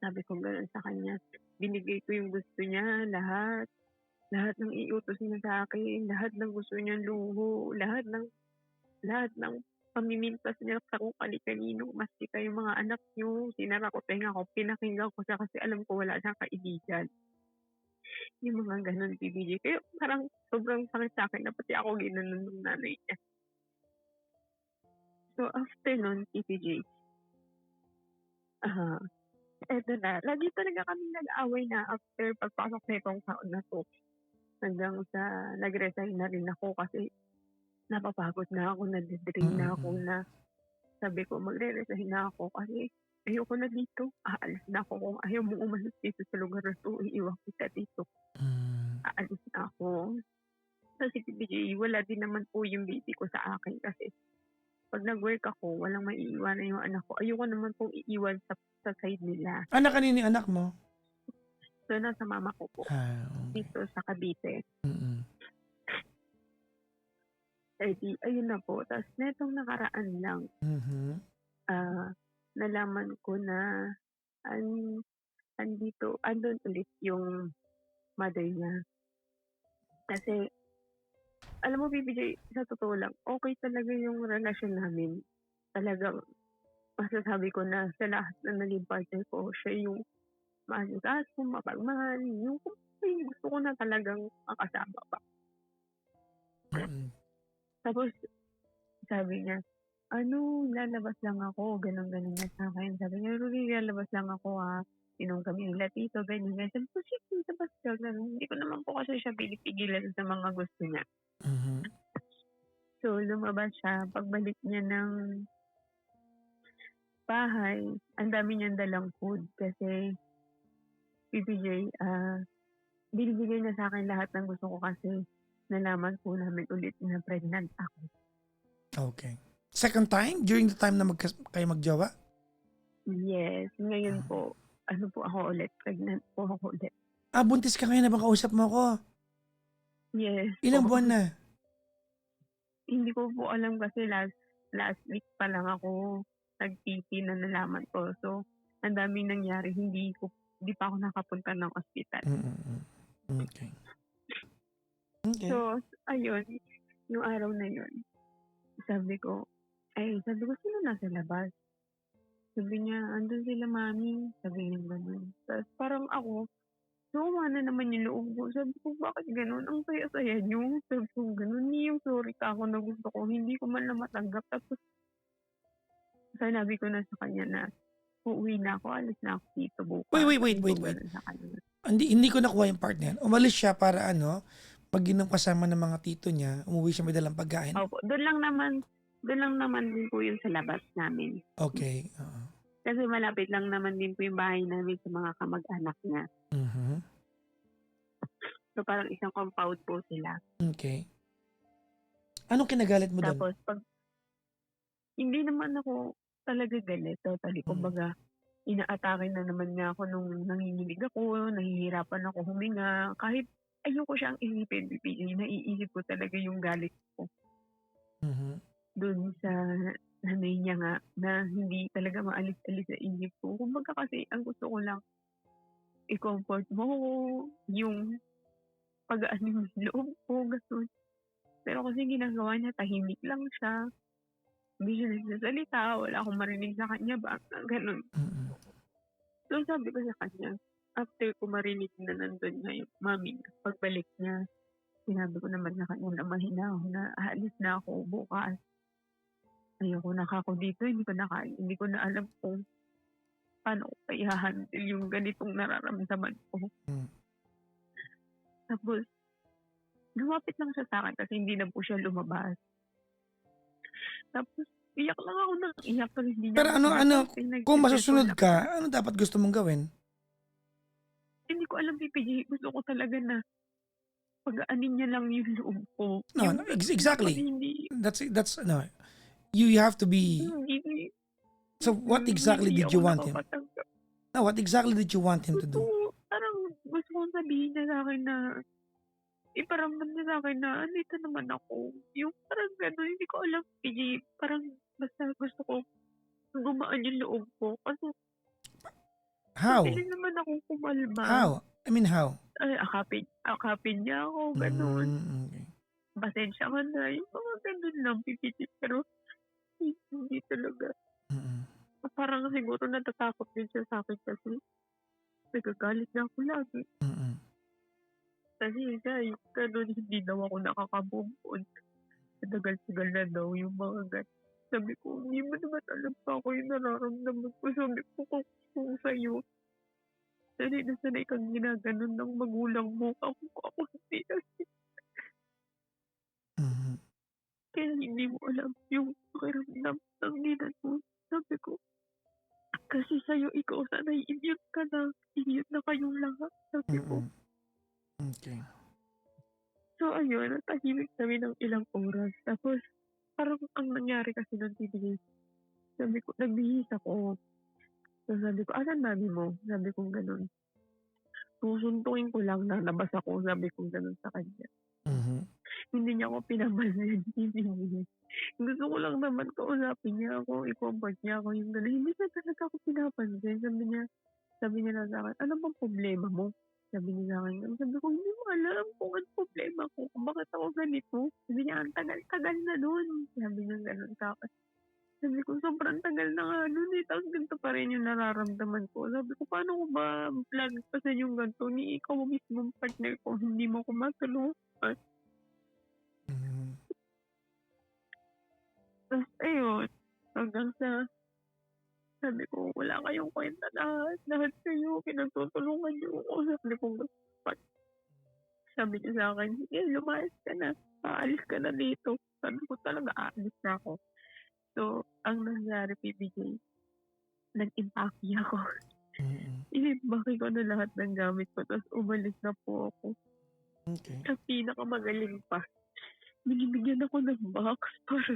Sabi ko gano'n sa kanya. Binigay ko yung gusto niya, lahat. Lahat ng iutos niya sa akin, lahat ng gusto niyang luho, lahat ng pamimintas niya sa kung kani-kanino, maski kayong mga anak niyo, sinara ko tenga ko, pinakinggan ko siya kasi alam ko wala siyang kaibigan. Yung mga ganun, PBJ. Kaya parang sobrang sakit sa akin na pati ako ginanon ng nanay niya. So after nun, PBJ, eto na, lagi talaga kami nag-away na after pagpasok na itong taon na to. Hanggang sa nag-resign na rin ako kasi napapagod na ako, nadidrain na ako na sabi ko magre-resign na ako kasi ayoko na dito. Aalis na ako kung ayaw mo umalis dito sa lugar na to, iiwan kita dito. Aalis na ako. Kasi PBJ, wala din naman po yung baby ko sa akin kasi pag nag-work ako, walang maiiwanan yung anak ko. Ayoko naman pong iiwan sa side nila. Anak kanini anak mo? So, nasa mama ko po. Okay. Dito sa Cavite. Ayun na po. Tapos, netong nakaraan lang, nalaman ko na andun ulit yung mother niya. Kasi, alam mo, BBJ, sa totoo lang, okay talaga yung relasyon namin. Talagang, masasabi ko na sa lahat na naging partner ko, siya yung maasikaso, mapagmahal, yung gusto ko na talagang makasama pa. Mm. Tapos sabi niya, lalabas lang ako, gano'n niya sa'kin. Sabi niya, "Rudy, lalabas lang ako, inom kami nila tito," ganyan. Sabi ko, "Sige, labas ka." Gano'n. Hindi ko naman po kasi siya pinipigilan sa mga gusto niya. Mhm. So, lumabas siya. Pagbalik niya ng bahay, ang dami niyang dalang food kasi PPJ, binibigay niya sa akin lahat ng gusto ko kasi nalaman po namin ulit na pregnant ako. Okay. Second time? During the time na kayo magjowa? Yes, ngayon po, ako ulit, pregnant po ako ulit. Buntis ka ngayon habang kausap mo ako. Yes Ilang po. buwan na? Hindi ko po alam kasi last week pa lang ako nag-PT na nalaman ko. So, ang daming nangyari, hindi pa ako nakapunta ng ospital. Okay. Okay. So, ayun, yung araw na yun, sabi ko, sino nasa labas? Sabi niya, andun sila mami. Sabi niya gano'n. Tapos parang ako, sumama na naman yung loob ko. Sabi ko, bakit gano'n? Ang saya-saya niyo. Sabi ko, gano'n. Hindi yung sorry ka ako na gusto ko. Hindi ko man lang matanggap. Tapos, sinabi ko na sa kanya na, uuwi na ako. Alis na ako dito bukas. Wait. Sabi ko ganun sa kanya. Hindi ko nakuha yung part na yan. Umalis siya para pag-inom kasama ng mga tito niya, umuwi siya may dalang pagkain. Opo, doon lang naman din po yun sa labas namin. Okay. Kasi malapit lang naman din po yung bahay namin sa mga kamag-anak niya. Mhm. So, parang isang compound po sila. Okay. Anong kinagalit mo doon? Tapos, hindi naman ako talaga galit. Totally. Kumbaga, inaatake na naman niya ako nung nanginginig ako, nahihirapan ako huminga. Kahit ayoko siyang isipin, naiisip ko talaga yung galit ko. Mhm. Doon sa nanay niya nga na hindi talaga maalis-alis sa isip ko. Kumbaga kasi ang gusto ko lang i-comfort mo ko, yung pag-aani mo yung loob ko, gano'n. Pero kasi ginagawa niya, tahimik lang siya. Hindi siya nagsasalita, wala akong marinig sa kanya, gano'n. So sabi ko sa kanya, after ko marinig na nandun nga yung mami niya, pagbalik niya, sinabi ko naman sa kanya na mahina ako, na aalis na ako bukas. Ayoko na ako dito, hindi ko na alam kung paano ko i-handle yung ganitong nararamdaman ko. Tapos, lumapit lang siya sa akin kasi hindi na po siya lumabas. Tapos, iyak lang ako ng iyak kasi hindi niya Pero kung masusunod ka, ano dapat gusto mong gawin? Hindi ko alam, PPJ. Gusto ko talaga na pag-aanin niya lang yung loob ko. No, exactly. That's no. You have to be. So what exactly did you want him? No, what exactly did you want him to do? Parang gusto kong sabihin niya sa akin na iparamdam niya sa akin na andito naman ako. Yung parang gano'n, hindi ko alam, PJ. Parang basta gusto ko gumaan yung loob ko. Kasi How? mabilis naman akong kumalma. How? I mean, how? Akapin niya ako, gano'n. Okay. Pasensya ka na. Yung mga gano'n lang, PPJ. Pero hindi talaga. Parang siguro natatakot din siya sa akin kasi nagagalit na ako lagi. Kasi gano'n, hindi daw ako nakaka-move-on. Tagal-tagal na daw yung mga gano'n. Sabi ko, hindi mo naman alam pa ako yung nararamdaman ko. Sabi ko, kung sa'yo, sanay na sanay kang ginaganon ng magulang mo. Ako hindi kasi. Kaya hindi mo alam yung pakiramdam ng ninan mo. Sabi ko, kasi sa'yo, ikaw sanay, immune ka na. Immune na kayong lahat. Sabi ko. Okay. So, ayun, natahimik kami ng ilang oras. Tapos, parang ang nangyari kasi ng TBA, sabi ko, nagbihis ako. So, sabi ko, asan mami mo? Sabi ko, ganun. Susuntuin ko lang, lalabas ako. Sabi ko, ganun sa kanya. Hindi niya ako pinapansin. Gusto ko lang naman kausapin niya ako, i-comfort niya ako yung gano'n. Hindi niya talaga ako pinapansin. Sabi niya lang sa akin, ano bang problema mo? Sabi niya sa akin, sabi ko, hindi mo alam kung ano problema ko, kung bakit ako ganito. Sabi niya, ang tagal-tagal na nun. Sabi niya gano'n sa akin. Sabi ko, sobrang tagal na nga nun eh. Tapos ganito pa rin yung nararamdaman ko. Sabi ko, paano ko ba lagpasan yung ganito ni ikaw mismong partner ko, hindi mo ko matulungan. Mm. Tapos ayun, hanggang sa sabi ko, wala kayong kwenta lahat. Lahat kayo, pinagtutulungan niyo ako. Sabi ko, sabi niya sa akin, sige, lumayas ka na. Aalis ka na dito. Sabi ko talaga, aalis na ako. So, ang nangyari, PBJ, nag-impake ako. Inimpake ko na lahat ng gamit ko. Tapos umalis na po ako. Okay. Sa pinakamagaling pa, binibigyan ako ng box para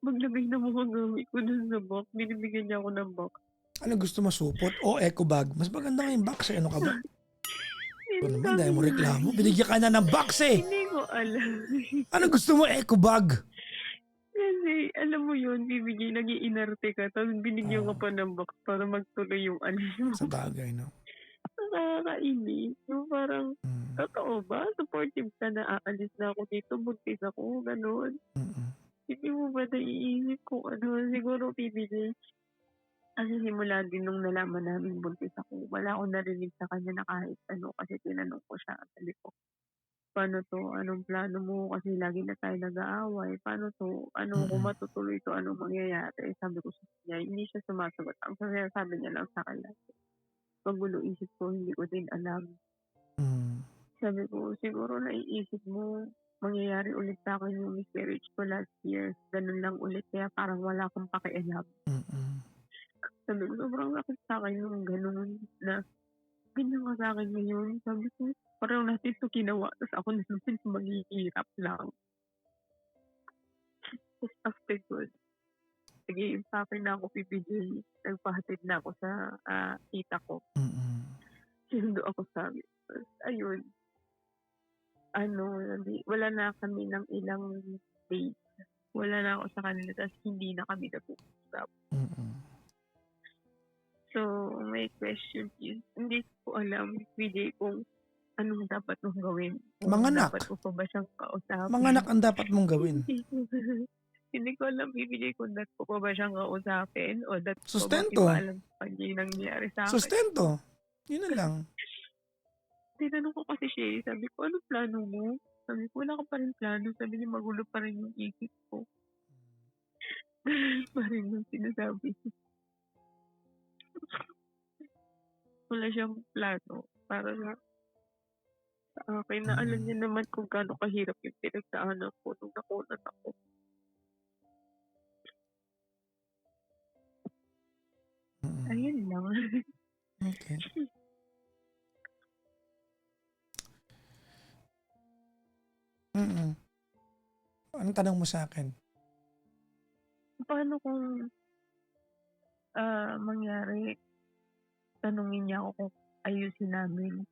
maglagay ng mga gamit ko dun sa box. Binibigyan niya ako ng box. Ano gusto mo, supot o eco bag? Mas maganda nga yung box eh. Ano ka ba? Ito naman, dahil mo reklamo. Binigyan ka na ng box eh. Hindi ko alam. Ano gusto mo, eco bag? Kasi, alam mo yun, bibigay, nag-iinarte ka, tapos binigyan ka pa ng box para magtuloy yung alis mo. Sa bagay, no? Nakakainis. So, parang, totoo ba? Supportive ka na aalis na ako dito, buntis ako, gano'n. Hindi mo ba naiisip kung ano, siguro PBJ, kasi simula din nung nalaman namin buntis ako, wala akong narinig sa kanya na kahit ano, kasi tinanong ko siya, sabi ko, paano to, anong plano mo, kasi lagi na tayo nag-aaway, paano to, ano, kung matutuloy to, anong mangyayari, sabi ko sa kanya, hindi siya sumasagot, ang sabi niya lang sa akin, magulo isip ko, hindi ko din alam. Sabi ko, siguro naiisip mo, mangyayari ulit sa akin yung miscarriage ko last year. Ganun lang ulit. Kaya parang wala akong pakialam. Sabi ko, sobrang sakit sa akin yung ganun na ganyan ka sa akin ngayon. Sabi ko, parang natin ito ginawa. Tapos ako na naman maghihirap lang. Tapos after good, nag-i-impake na ako PBJ. Nagpahatid na ako sa tita ko. Sinundo ako sa amin. Tapos ayun, wala na kami ng ilang days. Wala na ako sa kanila, tapos hindi na kami nag-uusap. So, may question is, hindi ko alam, PJ, kung anong dapat mong gawin. Manganak. Dapat ko pa ba siyang kausapin? Manganak ang dapat mong gawin. Hindi ko alam, PJ, kung dapat ko pa ba siyang kausapin o dapat Sustento. ko ba alam sa kanya yung nangyari sa akin. Sustento. Yun na lang. Tinanong ko kasi siya, sabi ko, anong plano mo? Sabi ko, wala ka pa rin plano. Sabi niya, magulo pa rin yung isip ko. pa rin yung sinasabi. Wala siyang plano para sa akin. Na alam niya naman kung gaano kahirap yung pinagdaanan ko nung nakunan ako. Ayun lang. Okay. Anong tanong mo sa akin? Paano kung mangyari, tanungin niya ako kung ayusin namin.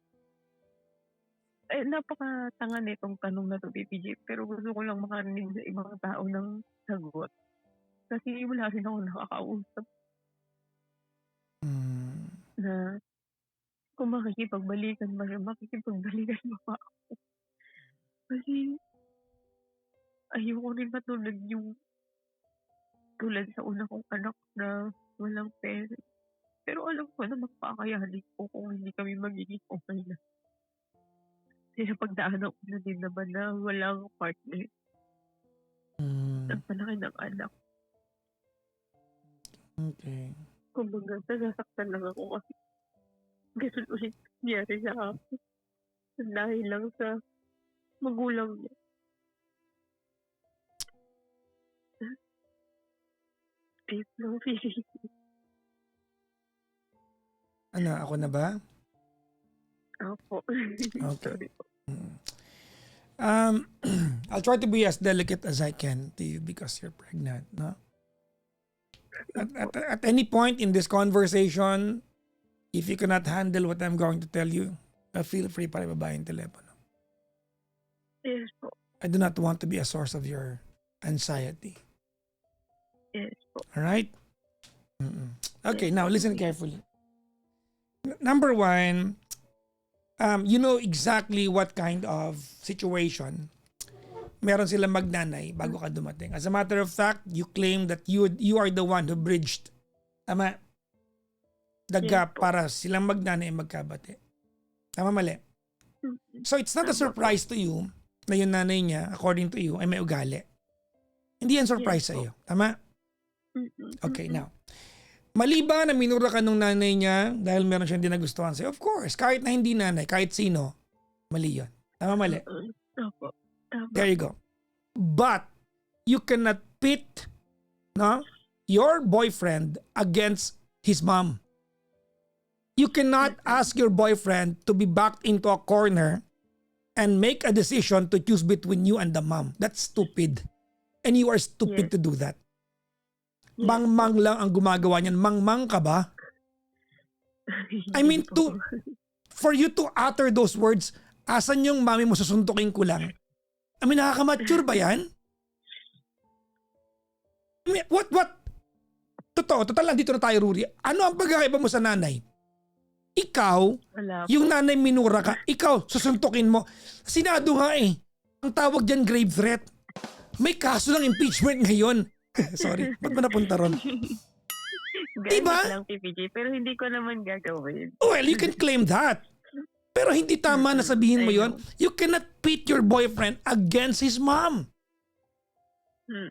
Napakatanga nitong tanong na to, PPJ, pero gusto ko lang makarinig sa ibang tao ng sagot. Kasi wala rin ako nakakausap. Na kung makikipagbalikan ba siya, makikipagbalikan mo pa ako. Kasi ayoko rin matulad yung tulad sa una kong anak na walang pera. Pero alam ko na magpakayanin ko kung hindi kami magiging okay na. Kasi pagdaanan ko na din naman na walang partner. Ang palaki ng anak. Okay. Kumbaga, nasasaktan lang ako kasi ganun ulit nangyari sa akin. Dahil lang sa magulang niya. Deep lang feeling. Ano, ako na ba? Ako. Okay. I'll try to be as delicate as I can to you because you're pregnant, no? At any point in this conversation, if you cannot handle what I'm going to tell you, feel free para ibaba yung telepono. Yes po. I do not want to be a source of your anxiety. Yes po. All right? Okay, now listen carefully. Number one, you know exactly what kind of situation meron silang magnanay bago ka dumating. As a matter of fact, you claim that you are the one who bridged. Tama? The gap para silang magnanay magkabati. Tama, mali? So it's not a surprise to you na yung nanay niya, according to you, ay may ugali. Hindi yan surprise sa iyo. Tama? Okay, now. Mali ba na minura ka nung nanay niya dahil meron siyang hindi nagustuhan sa'yo? Of course. Kahit na hindi nanay, kahit sino, mali yun. Tama, mali? There you go. But, you cannot pit your boyfriend against his mom. You cannot ask your boyfriend to be backed into a corner and make a decision to choose between you and the mom. That's stupid. And you are stupid to do that. Mangmang lang ang gumagawa niyan. Mangmang ka ba? I mean, for you to utter those words, asan yung mami mo, susuntukin ko lang? I mean, nakakamature ba yan? I mean, what? Totoo lang, dito na tayo, Ruri. Ano ang pagkakaiba mo sa nanay? Ikaw, yung nanay minura ka, ikaw, susuntukin mo. Sinado nga eh. Ang tawag dyan, grave threat. May kaso ng impeachment ngayon. Sorry, ba't ba napunta ron? Diba? Lang, PPJ, pero hindi ko naman gagawin. Well, you can claim that. Pero hindi tama na sabihin mo yon. You cannot pit your boyfriend against his mom.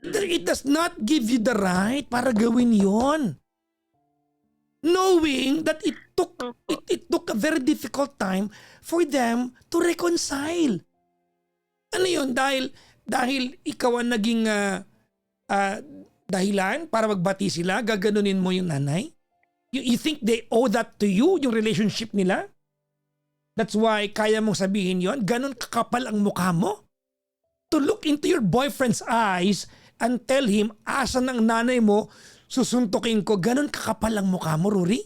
It does not give you the right para gawin yon. Knowing that it took a very difficult time for them to reconcile. Ano yun? Dahil ikaw ang naging dahilan para magbati sila, gaganunin mo yung nanay? You think they owe that to you, yung relationship nila? That's why kaya mong sabihin yon, ganun kakapal ang mukha mo? To look into your boyfriend's eyes and tell him, asan ang nanay mo, susuntukin ko, ganun kakapal ang mukha mo, Ruri?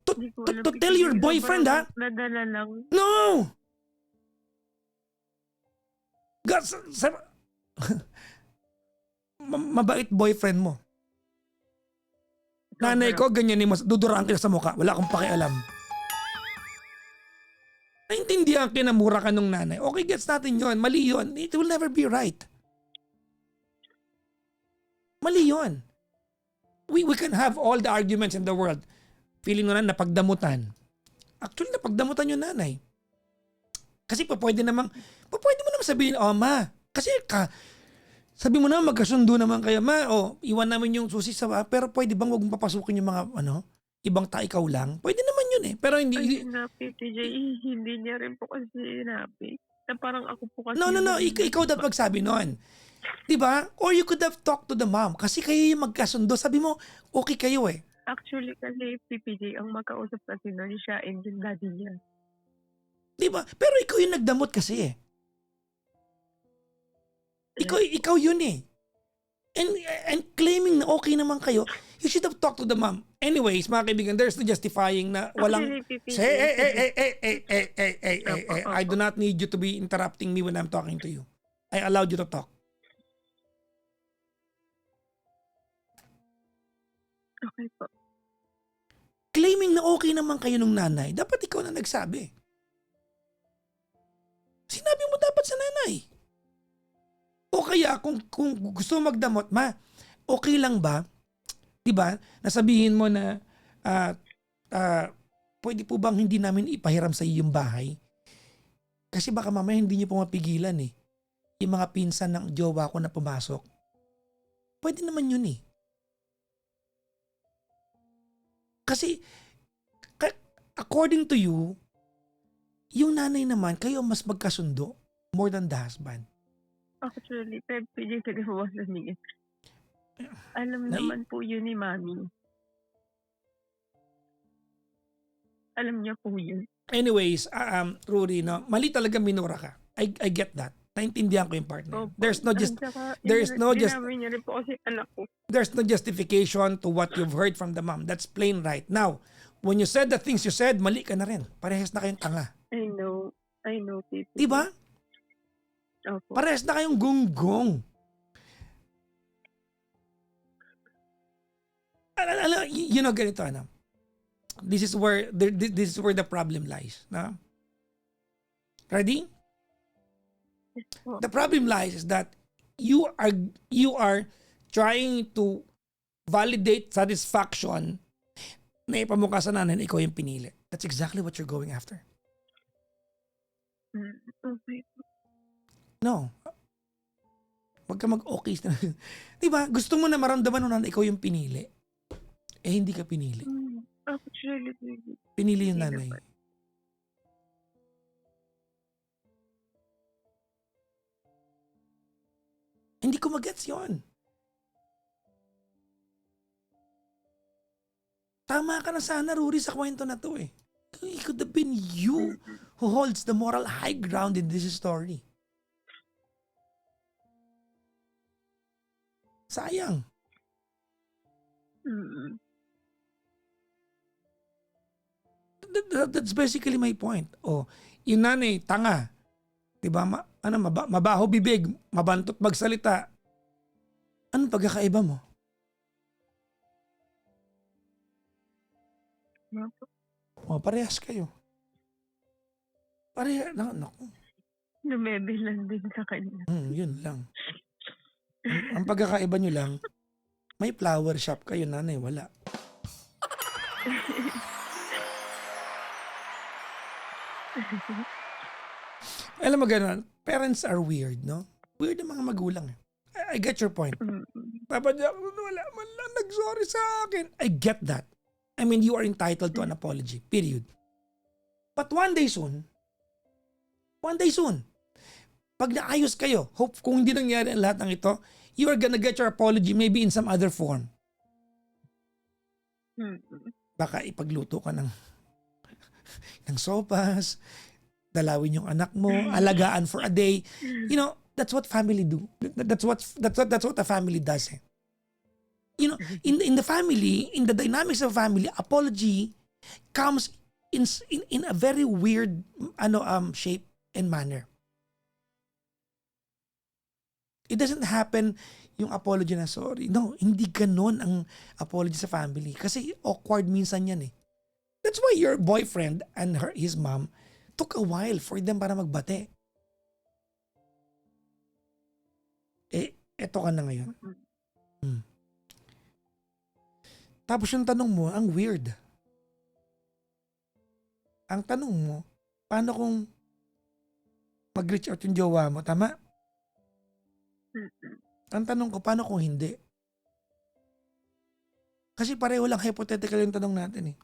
To tell your boyfriend, ha? Nadala lang. No! God, mabait boyfriend mo. Nanay ko, ganyan mo, duduraan kita sa mukha. Wala akong pakialam. Naintindihan kinamura ka nung nanay. Okay, gets natin yun. Mali yun. It will never be right. Mali yun. We can have all the arguments in the world. Feeling mo na napagdamutan. Actually, napagdamutan yung nanay. Kasi pwede mo naman sabihin, oh ma, kasi sabi mo na magkasundo naman kayo, ma, iwan namin yung susi sa pero pwede bang wag mong papasukin yung mga ibang ikaw lang? Pwede naman yun eh. Pero hindi. Ay, TJ, hindi niya rin po kasi sinabi. Na parang ako po kasi. No. Ikaw dapat magsabi nun. Diba? Or you could have talked to the mom. Kasi kayo yung magkasundo. Sabi mo, okay kayo eh. Actually, kasi PPJ, ang makausap kasi nun siya and yung daddy niya. Diba? Pero ikaw yung nagdamot kasi eh. Ikaw yun eh. And claiming na okay naman kayo, you should have talked to the mom. Anyways, mga kaibigan, there's no justifying na walang... I do not need you to be interrupting me when I'm talking to you. I allowed you to talk. Okay po. Claiming na okay naman kayo nung nanay, dapat ikaw na nagsabi. Sinabi mo dapat sa nanay. O kaya kung gusto mo magdamot, ma, okay lang ba? Diba? Nasabihin mo na pwede po bang hindi namin ipahiram sa iyo yung bahay? Kasi baka mamaya hindi niyo po mapigilan eh. Yung mga pinsan ng jowa ko na pumasok. Pwede naman yun eh. Kasi according to you, yung nanay naman, kayo mas magkasundo more than the husband. Actually, PJ, nagawasan niya. Alam naman po yun ni Mami. Alam niya po yun. Anyways, Rory, no, mali talaga minura ka. I get that. Naintindihan ko yung partner. Opo. There's no justification to what you've heard from the mom. That's plain right. Now, when you said the things you said, mali ka na rin. Parehas na kayong tanga. I know, people. Diba? Opo. Parehas na kayong gonggong. Ganito, ano? This is where the problem lies. No? Ready? Yes po. The problem lies is that you are trying to validate satisfaction na ipamukha sa nanay na ikaw yung pinili. That's exactly what you're going after. Okay. No. Huwag ka mag-okay. Diba? Gusto mo na maramdaman mo na ikaw yung pinili. Eh, hindi ka pinili. Actually, Pinili yung hindi nanay. naman. Hindi ko magets yun. Tama ka na sana, Ruri, sa kwento na to eh. It could have been you who holds the moral high ground in this story. Sayang. That's basically my point. Oh, yung nanay, tanga. Diba? Mabaho bibig, mabantot magsalita. Anong pagkakaiba mo? Oh, parehas kayo. Naku. Lumebelan din sa kanya. Yun lang. Ang pagkakaiba nyo lang, may flower shop kayo, nanay, wala. Alam mo ganun, parents are weird, no? Weird ang mga magulang. I get your point. Papa Jack, wala man lang nag-sorry sa akin. I get that. I mean, you are entitled to an apology, period. But one day soon, pag naayos kayo, hope kung hindi nangyari ang lahat ng ito, you are gonna get your apology maybe in some other form. Baka ipagluto ka ng sopas, dalawin yung anak mo, alagaan for a day. You know, that's what family do. That's what a family does. You know, in the family, in the dynamics of family, apology comes in a very weird shape and manner. It doesn't happen yung apology na sorry. No, hindi ganon ang apology sa family. Kasi awkward minsan yan eh. That's why your boyfriend and his mom took a while for them para magbate. Eh, eto ka na ngayon. Tapos yung tanong mo, ang weird. Ang tanong mo, paano kung mag-reach out yung jowa mo, tama? Ang tanong ko, paano kung hindi? Kasi pareho lang hypothetical yung tanong natin eh.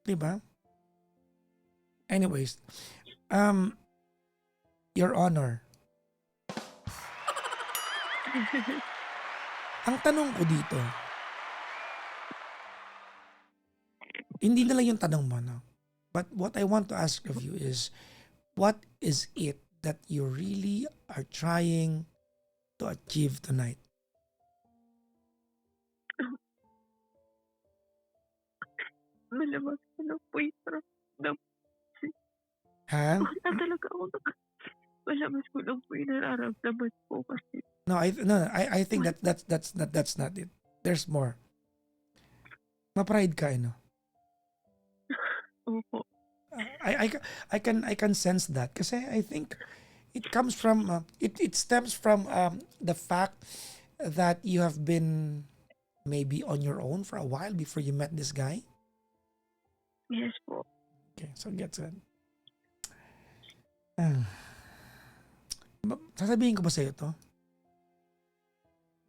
Diba? Anyways, Your Honor, ang tanong ko dito, hindi na lang yung tanong mo, no? But what I want to ask of you is, what is it that you really are trying to achieve tonight? Malabas ko na po yung nararamdaman. Ha? Basta talaga ako malabas ko lang po yung nararamdaman ko kasi. No, I think that's not it. There's more. Ma-pride ka, no? Opo. I can sense that kasi I think it comes from it stems from the fact that you have been maybe on your own for a while before you met this guy. Yes po. Okay, so gets it. Sasabihin ko ba sa'yo to?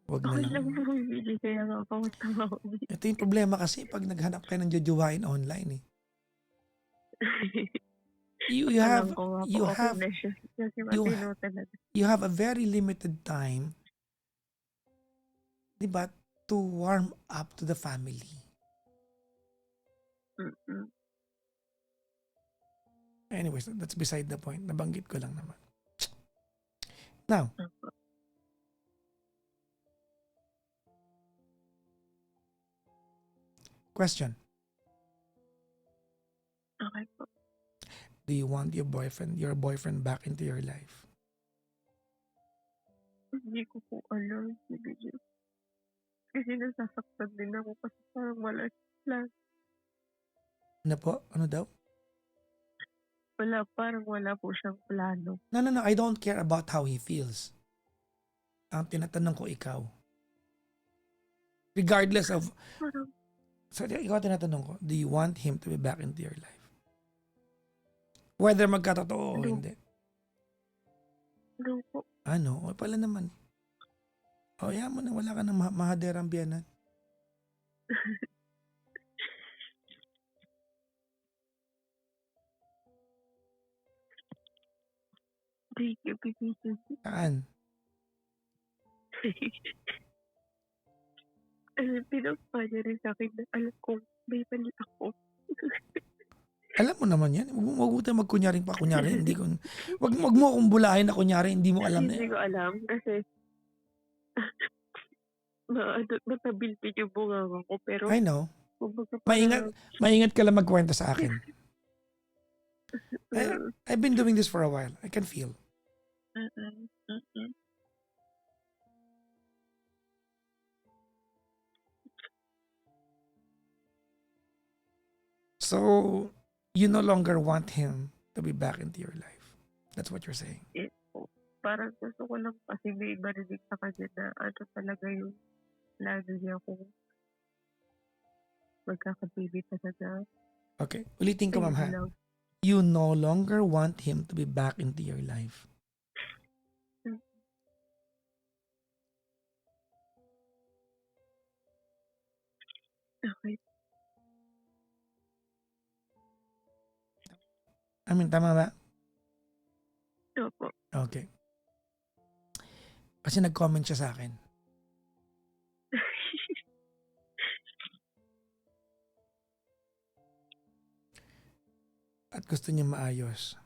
Huwag na Okay lang. lang po, Billy, kaya nga pangutawa ko. Ito yung problema kasi pag naghanap kayo ng jojowain online eh. You have a very limited time, diba, to warm up to the family. Anyways, that's beside the point. Nabanggit ko lang naman. Now, question. Okay po. Do you want your boyfriend back into your life? Hindi ko po alam, BBJ. Kasi nasasaktan din ako kasi parang wala lang. Ano po? Ano daw? Parang wala po siyang plano. No. I don't care about how he feels. Ang tinatanong ko ikaw. Regardless of... Parang, So, ikaw tinatanong ko, do you want him to be back into your life? Whether magkatotoo o No. hindi. no po. Ano? O pala naman. O, yan mo na. Wala ka ng mahaderang biyanan. Thank you, BBJ. Saan? Alam, pinagpa niya rin sa akin na alam kong may mali ako. Alam mo naman yan. Huwag mo tayo magkunyaring pa. Kunyari, hindi ko... Wag mo akong bulahin na kunyari, hindi mo alam na Hindi yan. ko alam kasi matabilpig yung bunganga ko. Pero, I know. kumbaga Maingat ka lang magkwento sa akin. parang, I've been doing this for a while. I can feel. mm. So, you no longer want him to be back into your life. That's what you're saying. Parang gusto ko lang kasi may marinig sa kanya na ano talaga yung plano niya kung magkakababy talaga. Okay. Ulitin ko, ma'am, ha? Ayun lang. You no longer want him to be back into your life. Okay. I mean, tama ba? Opo. Okay. Kasi nag-comment siya sa akin. At gusto niya maayos.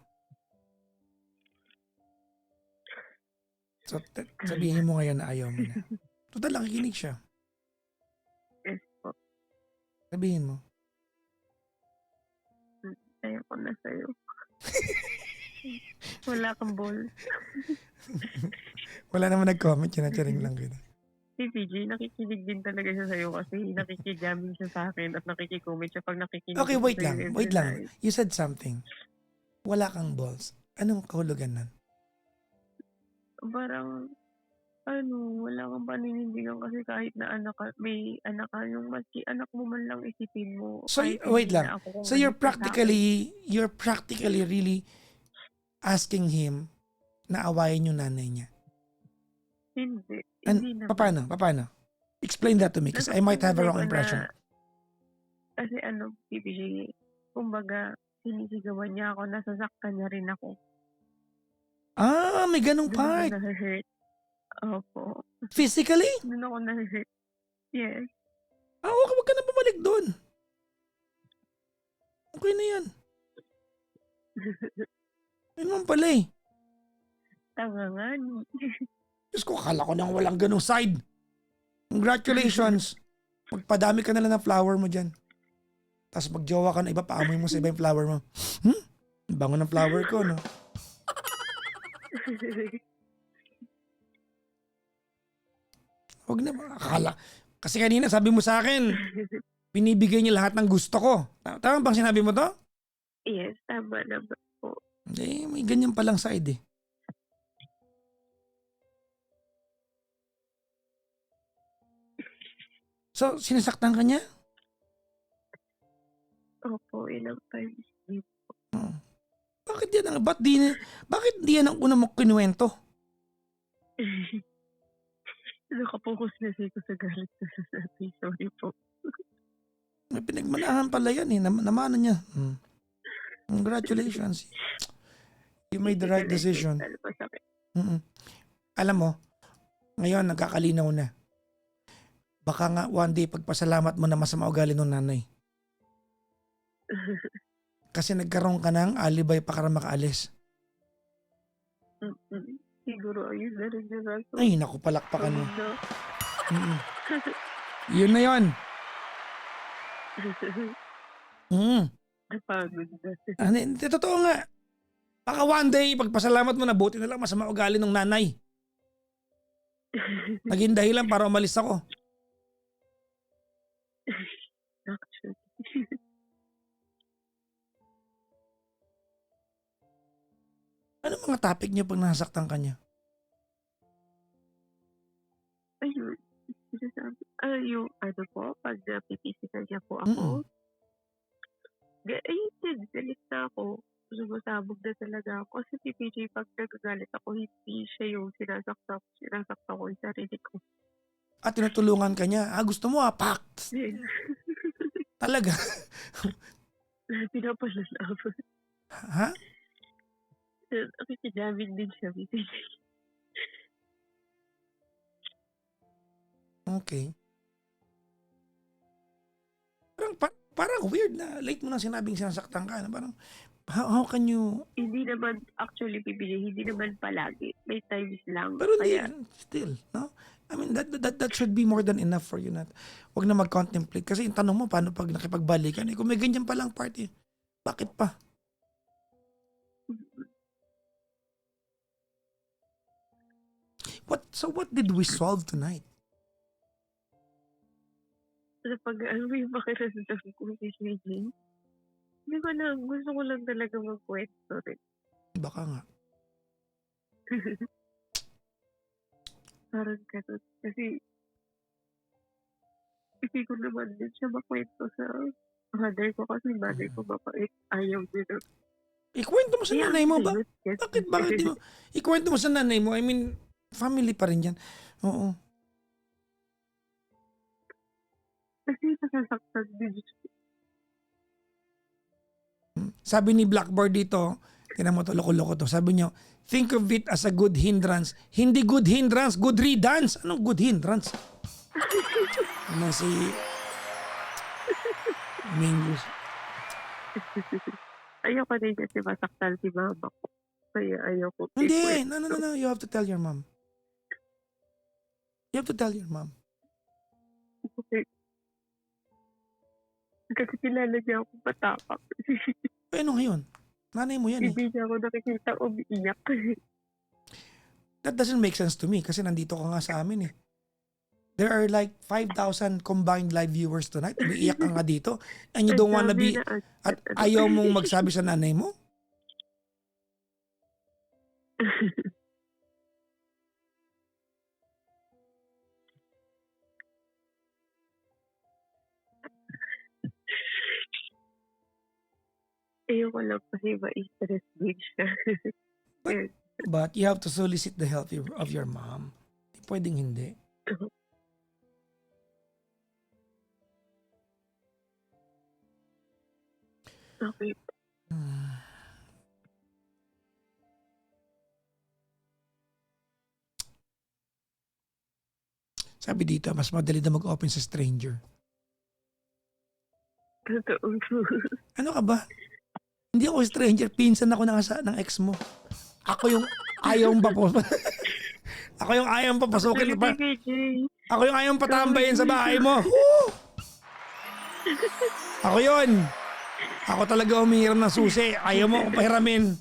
So, sabihin mo ngayon na ayaw mo na. Total, nakikinig siya. Yes po. Sabihin mo. Ayoko na sa'yo. Wala kang ball. Wala naman nag-comment yun. Charing lang kita. Si PJ, nakikinig din talaga siya sa'yo kasi nakikijamming siya sa akin at nakikicomment siya pag nakikinig Okay, siya wait sa'yo lang. every Wait lang. night. You said something. Wala kang balls. Anong kahulugan nun? Parang, wala kang paninindigan kasi kahit na may anak ka, yung maski anak mo man lang isipin mo. So, kahit wait hindi lang. na ako kung So, ano you're siya sa akin. practically really asking him na awayin yung nanay niya. Hindi. And Hindi naman. paano? Explain that to me because I might have a wrong impression. Kasi PBJ, kumbaga, sinisigawan niya ako, nasasaktan niya rin ako. Ah, may ganong Doon ako part. na-hurt. Opo. Physically? Doon ako na-hurt. Yes. Ah, okay, wag ka na bumalik doon. Okay na yan. Yun naman pala eh. Tanga nga. Diyos ko, kala ko nang walang ganong side. Congratulations. Magpadami ka na lang ng flower mo dyan. Tapos magjowa ka na iba, paamoy mo sa iba yung flower mo. Ang bango ng flower ko, no? Huwag na, akala. Kasi kanina sabi mo sa akin, binibigay niya lahat ng gusto ko. Tama bang sinabi mo to? Yes, tama naman po. Hindi, may ganyan palang side eh. So, sinasaktan ka niya? Opo, ilang times. Bakit yan? Bakit di yan ang una mo kinuwento? Nakapokus na siya ko sa galit ko sa sabi. Sorry po. May pinagmanahan pala yan eh. Namana niya. Congratulations. You made the right decision. Alam mo, ngayon nagkakalinaw na. Baka nga one day pagpasalamat mo na masama ugali ng nanay. Kasi nagkaroon ka ng alibay pa ka makaalis. Siguro ayun na rin yung raso. Ay, naku, palakpakan mo. Yun na yun. Napagod na. Hindi, totoo nga. Baka one day, pagpasalamat mo na buti na lang masama ugali ng nanay. Naging dahilan para umalis ako. Actually. Ano mga topic niyo pag nasaktan ka niya? Ayun. Sinasabi, yung ano po, pag napipisikan niya po Mm. ako, ayun din, galit na ako. Sumasabog na talaga ako. Kasi si PJ, pag nagagalit ako, hindi siya yung sinasaktan ko yung sarili ko. At tinutulungan ka niya. Gusto mo pak! Then, Talaga? pinapalalaban. Ha? Nakikinamig din siya, PJ. Okay. Parang weird na late mo nang sinabing sinasaktan ka. Parang, how can you... Hindi naman, actually, PJ, hindi naman palagi. May times lang. Pero hindi, Kaya, still, no? I mean, that should be more than enough for you. Huwag na mag-contemplate. Kasi yung tanong mo, paano pag nakipagbalikan? Kung may ganyan palang party, bakit pa? What did we solve tonight? sa pag-ano yung pakiramdam ko, PJ. Hindi ko lang, gusto ko lang talaga magkwento rin. Baka nga. Parang ganun. Kasi, hindi ko naman din siya makwento sa mother ko kasi mother ko mapait. Ayaw din. Ikwento mo sa nanay mo ba? Yes. Bakit di mo? Ikwento mo sa nanay mo. I mean, family pa rin yan. Oo. Kasi nasasaktan din siya. Sabi ni Blackboard dito, tinan mo to, loko-loko to. Sabi niyo, think of it as a good hindrance. Hindi good hindrance, good riddance. Anong good hindrance? Ano si Mingus? Ayoko din kasi masaktan si mama ko. Kaya ayoko. Hindi, no. You have to tell your mom. You have to tell your mom. Kasi kilala niya ako patapak. Ano ngayon? Nanay mo yan eh. Hindi niya ako nakikita umiiyak. That doesn't make sense to me kasi nandito ka nga sa amin eh. There are like 5,000 combined live viewers tonight. Umiiyak ka nga dito. And you don't wanna be... At ayaw mong magsabi sa nanay mo? Ayoko lang kasi ma-stress din siya. But you have to solicit the help of your mom. Pwedeng hindi. Okay. Sabi dito, mas madali na mag-open sa stranger. Totoo. Ano ka ba? Hindi ako stranger. Pinsan ako ng ex mo. Ako yung ayaw Ako yung ayaw papasukin. Ako yung ayaw patambayin sa bahay mo. Woo! Ako yun. Ako talaga umihiram ng susi. Ayaw mo akong pahiramin.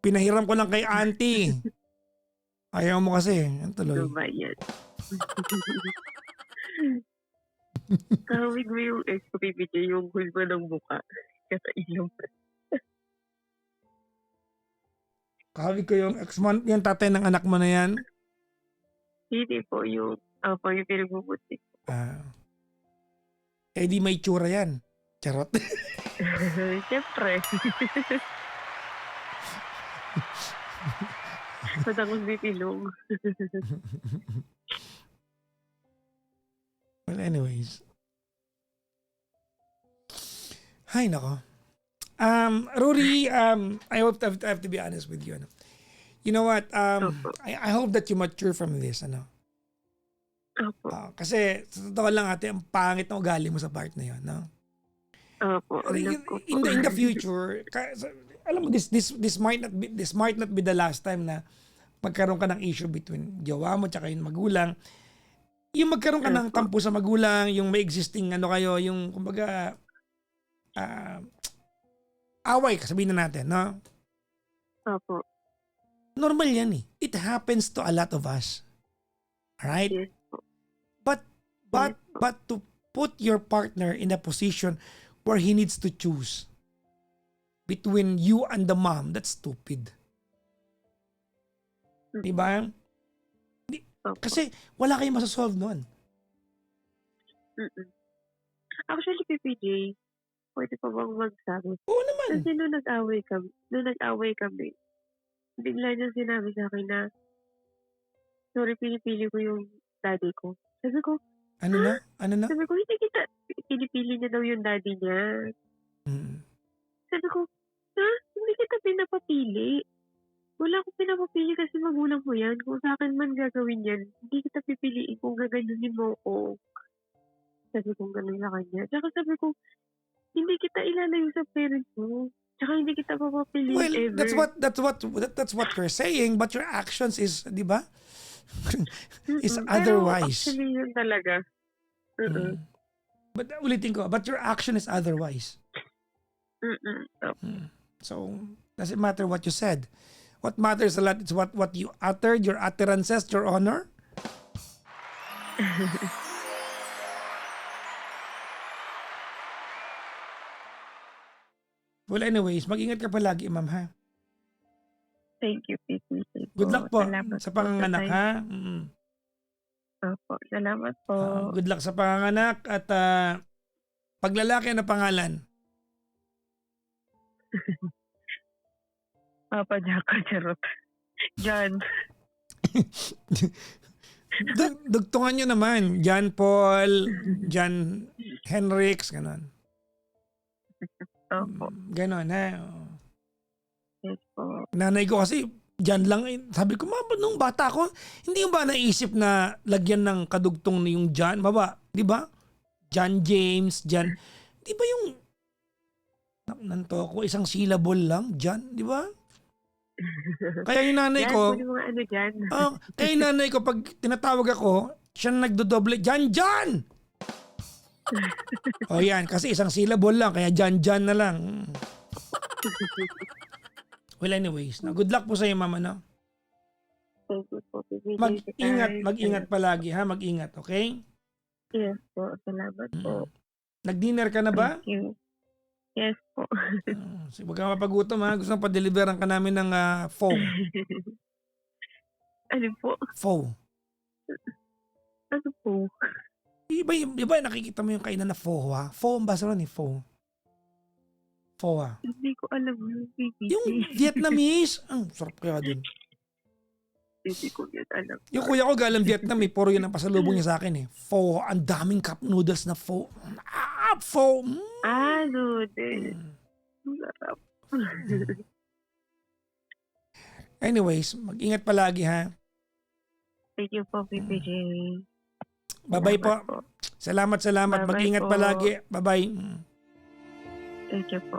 Pinahiram ko lang kay auntie. Ayaw mo kasi. Yan tuloy. Lumayan. Kawig mo yung ex ko, PPJ, yung hulma ng buka. Kasa ilong. Kawig ko yung ex-man, yung tatay ng anak mo na yan. Hindi po yung pinagbubuti. Eh di may tsura yan. Charot. Siyempre. Matangos di pilong. Well, anyways. Hay nako. Rory, I have to be honest with you. Ano? You know what? I hope that you mature from this. Ano? Opo. Kasi sa totoo lang ate, ang pangit na ugali mo sa part na yun. No? Opo. In the future, alam mo, this might not be the last time na magkaroon ka ng issue between jowa mo tsaka yung magulang. Yung magkaroon ka ng Opo. tampo sa magulang, yung may existing ano kayo, yung kumbaga ah, away, sabihin na natin, no? Opo. Normal yan eh. It happens to a lot of us. Right? Yes po. But Yes po. but to put your partner in a position where he needs to choose between you and the mom, that's stupid. Diba? Opo. Kasi wala kayong masasolve nun. Mm-mm. Actually, PPJ, pwede pa bang magsabi? Oo naman. Kasi nung nag-away kami, bigla niyang sinabi sa akin na, sorry, pinipili ko yung daddy ko. Sabi ko, Ano na? Ano na? sabi ko, hindi kita, pinipili niya daw yung daddy niya. Mm. Sabi ko, ha? Hindi kita pinapapili. Wala akong pinapapili kasi magulang mo yan. Kung sa akin man gagawin yan, hindi kita pipiliin kung gaganyanin mo ako. Sabi ko gano'n sa kanya. Tsaka sabi ko, hindi kita ilalayo sa parents mo. Tsaka hindi kita papapiliin Well, ever. that's what you're saying, but your actions is, 'di ba? Is Mm-mm. otherwise. Pero actually yun talaga. Mm. But ulitin ko, but your action is otherwise. Mm-mm. So, doesn't matter what you said. What matters a lot is what you uttered, your utterances, your honor. Well, anyways, mag-ingat ka palagi, ma'am, ha? Thank you, PPC. Good luck po Salamat sa po panganganak, time. ha? Opo. Salamat po. Good luck sa panganganak at paglalaki na pangalan. Papa Jacko, charot. John. Dugtungan nyo naman. John Paul, John Henrix, gano'n. Opo. Gano'n, ha? Yes po. Nanay ko kasi, dyan lang, sabi ko, mama, nung bata ko, hindi mo ba naisip na lagyan ng kadugtong na yung John? Baba, di ba? John James, John, di ba yung, nanto ko, isang syllable lang, John, di ba? Kaya yung nanay Yan, ko, yung mga ano dyan. kaya yung nanay ko, pag tinatawag ako, siya na nagdodoble, John, John! O yan, kasi isang syllable lang, kaya John, John na lang. Well, anyways, good luck po sa iyo, mama, no? Thank you po. Mag-ingat palagi, ha? Mag-ingat, okay? Yes po. Salamat po. Nag-dinner ka na ba? Thank you. Yes po. Huwag ka mapagutom, ha? Gusto mo pa-deliveran ka namin ng pho. Ano po? Pho. Ano po? Iba nakikita mo yung kainan na pho, ha? Pho, ang basa ron eh, pho. Pho, ha? Hindi ko alam yung PPC. Yung Vietnamese, ang sarap kaya dun. Hindi ko yun alam. Yung kuya ko galing Vietnam, eh, puro yun ang pasalubong niya sa akin, eh. Pho, ang daming cup noodles na pho. Pho. Noodles. Sarap. Anyways, mag-ingat palagi, ha? Thank you po, PPJ. Bye-bye po. Salamat po. Salamat. Bye-bye Mag-ingat po. palagi. Bye-bye. Thank you po.